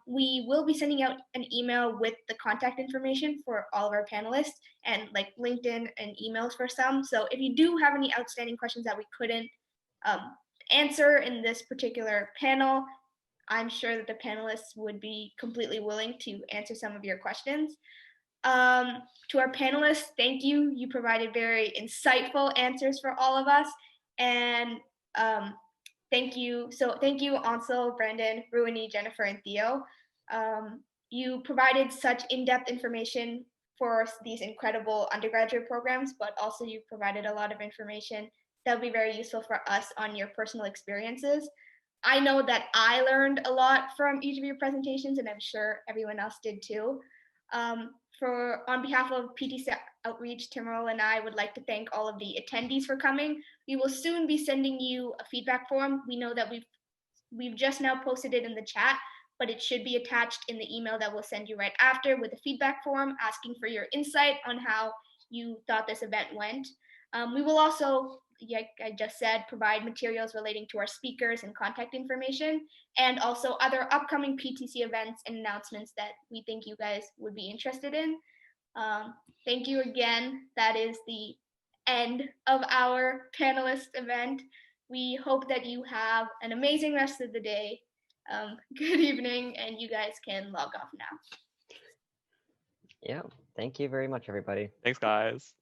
[SPEAKER 7] we will be sending out an email with the contact information for all of our panelists and like LinkedIn and emails for some. So if you do have any outstanding questions that we couldn't answer in this particular panel, I'm sure that the panelists would be completely willing to answer some of your questions. To our panelists, thank you. You provided very insightful answers for all of us. And thank you. So thank you, ANSEL, Brandon, RUWANI, Jennifer, and Theo. You provided such in-depth information for these incredible undergraduate programs, but also you provided a lot of information that will be very useful for us on your personal experiences. I know that I learned a lot from each of your presentations, and I'm sure everyone else did too. On behalf of PTC Outreach, Timurl and I would like to thank all of the attendees for coming. We will soon be sending you a feedback form. We know that we've just now posted it in the chat, but it should be attached in the email that we'll send you right after with a feedback form asking for your insight on how you thought this event went. We will also, like I just said, provide materials relating to our speakers and contact information, and also other upcoming PTC events and announcements that we think you guys would be interested in. Thank you again. That is the end of our panelist event. We hope that you have an amazing rest of the day. Good evening, and you guys can log off now.
[SPEAKER 1] Yeah, thank you very much, everybody.
[SPEAKER 4] Thanks, guys.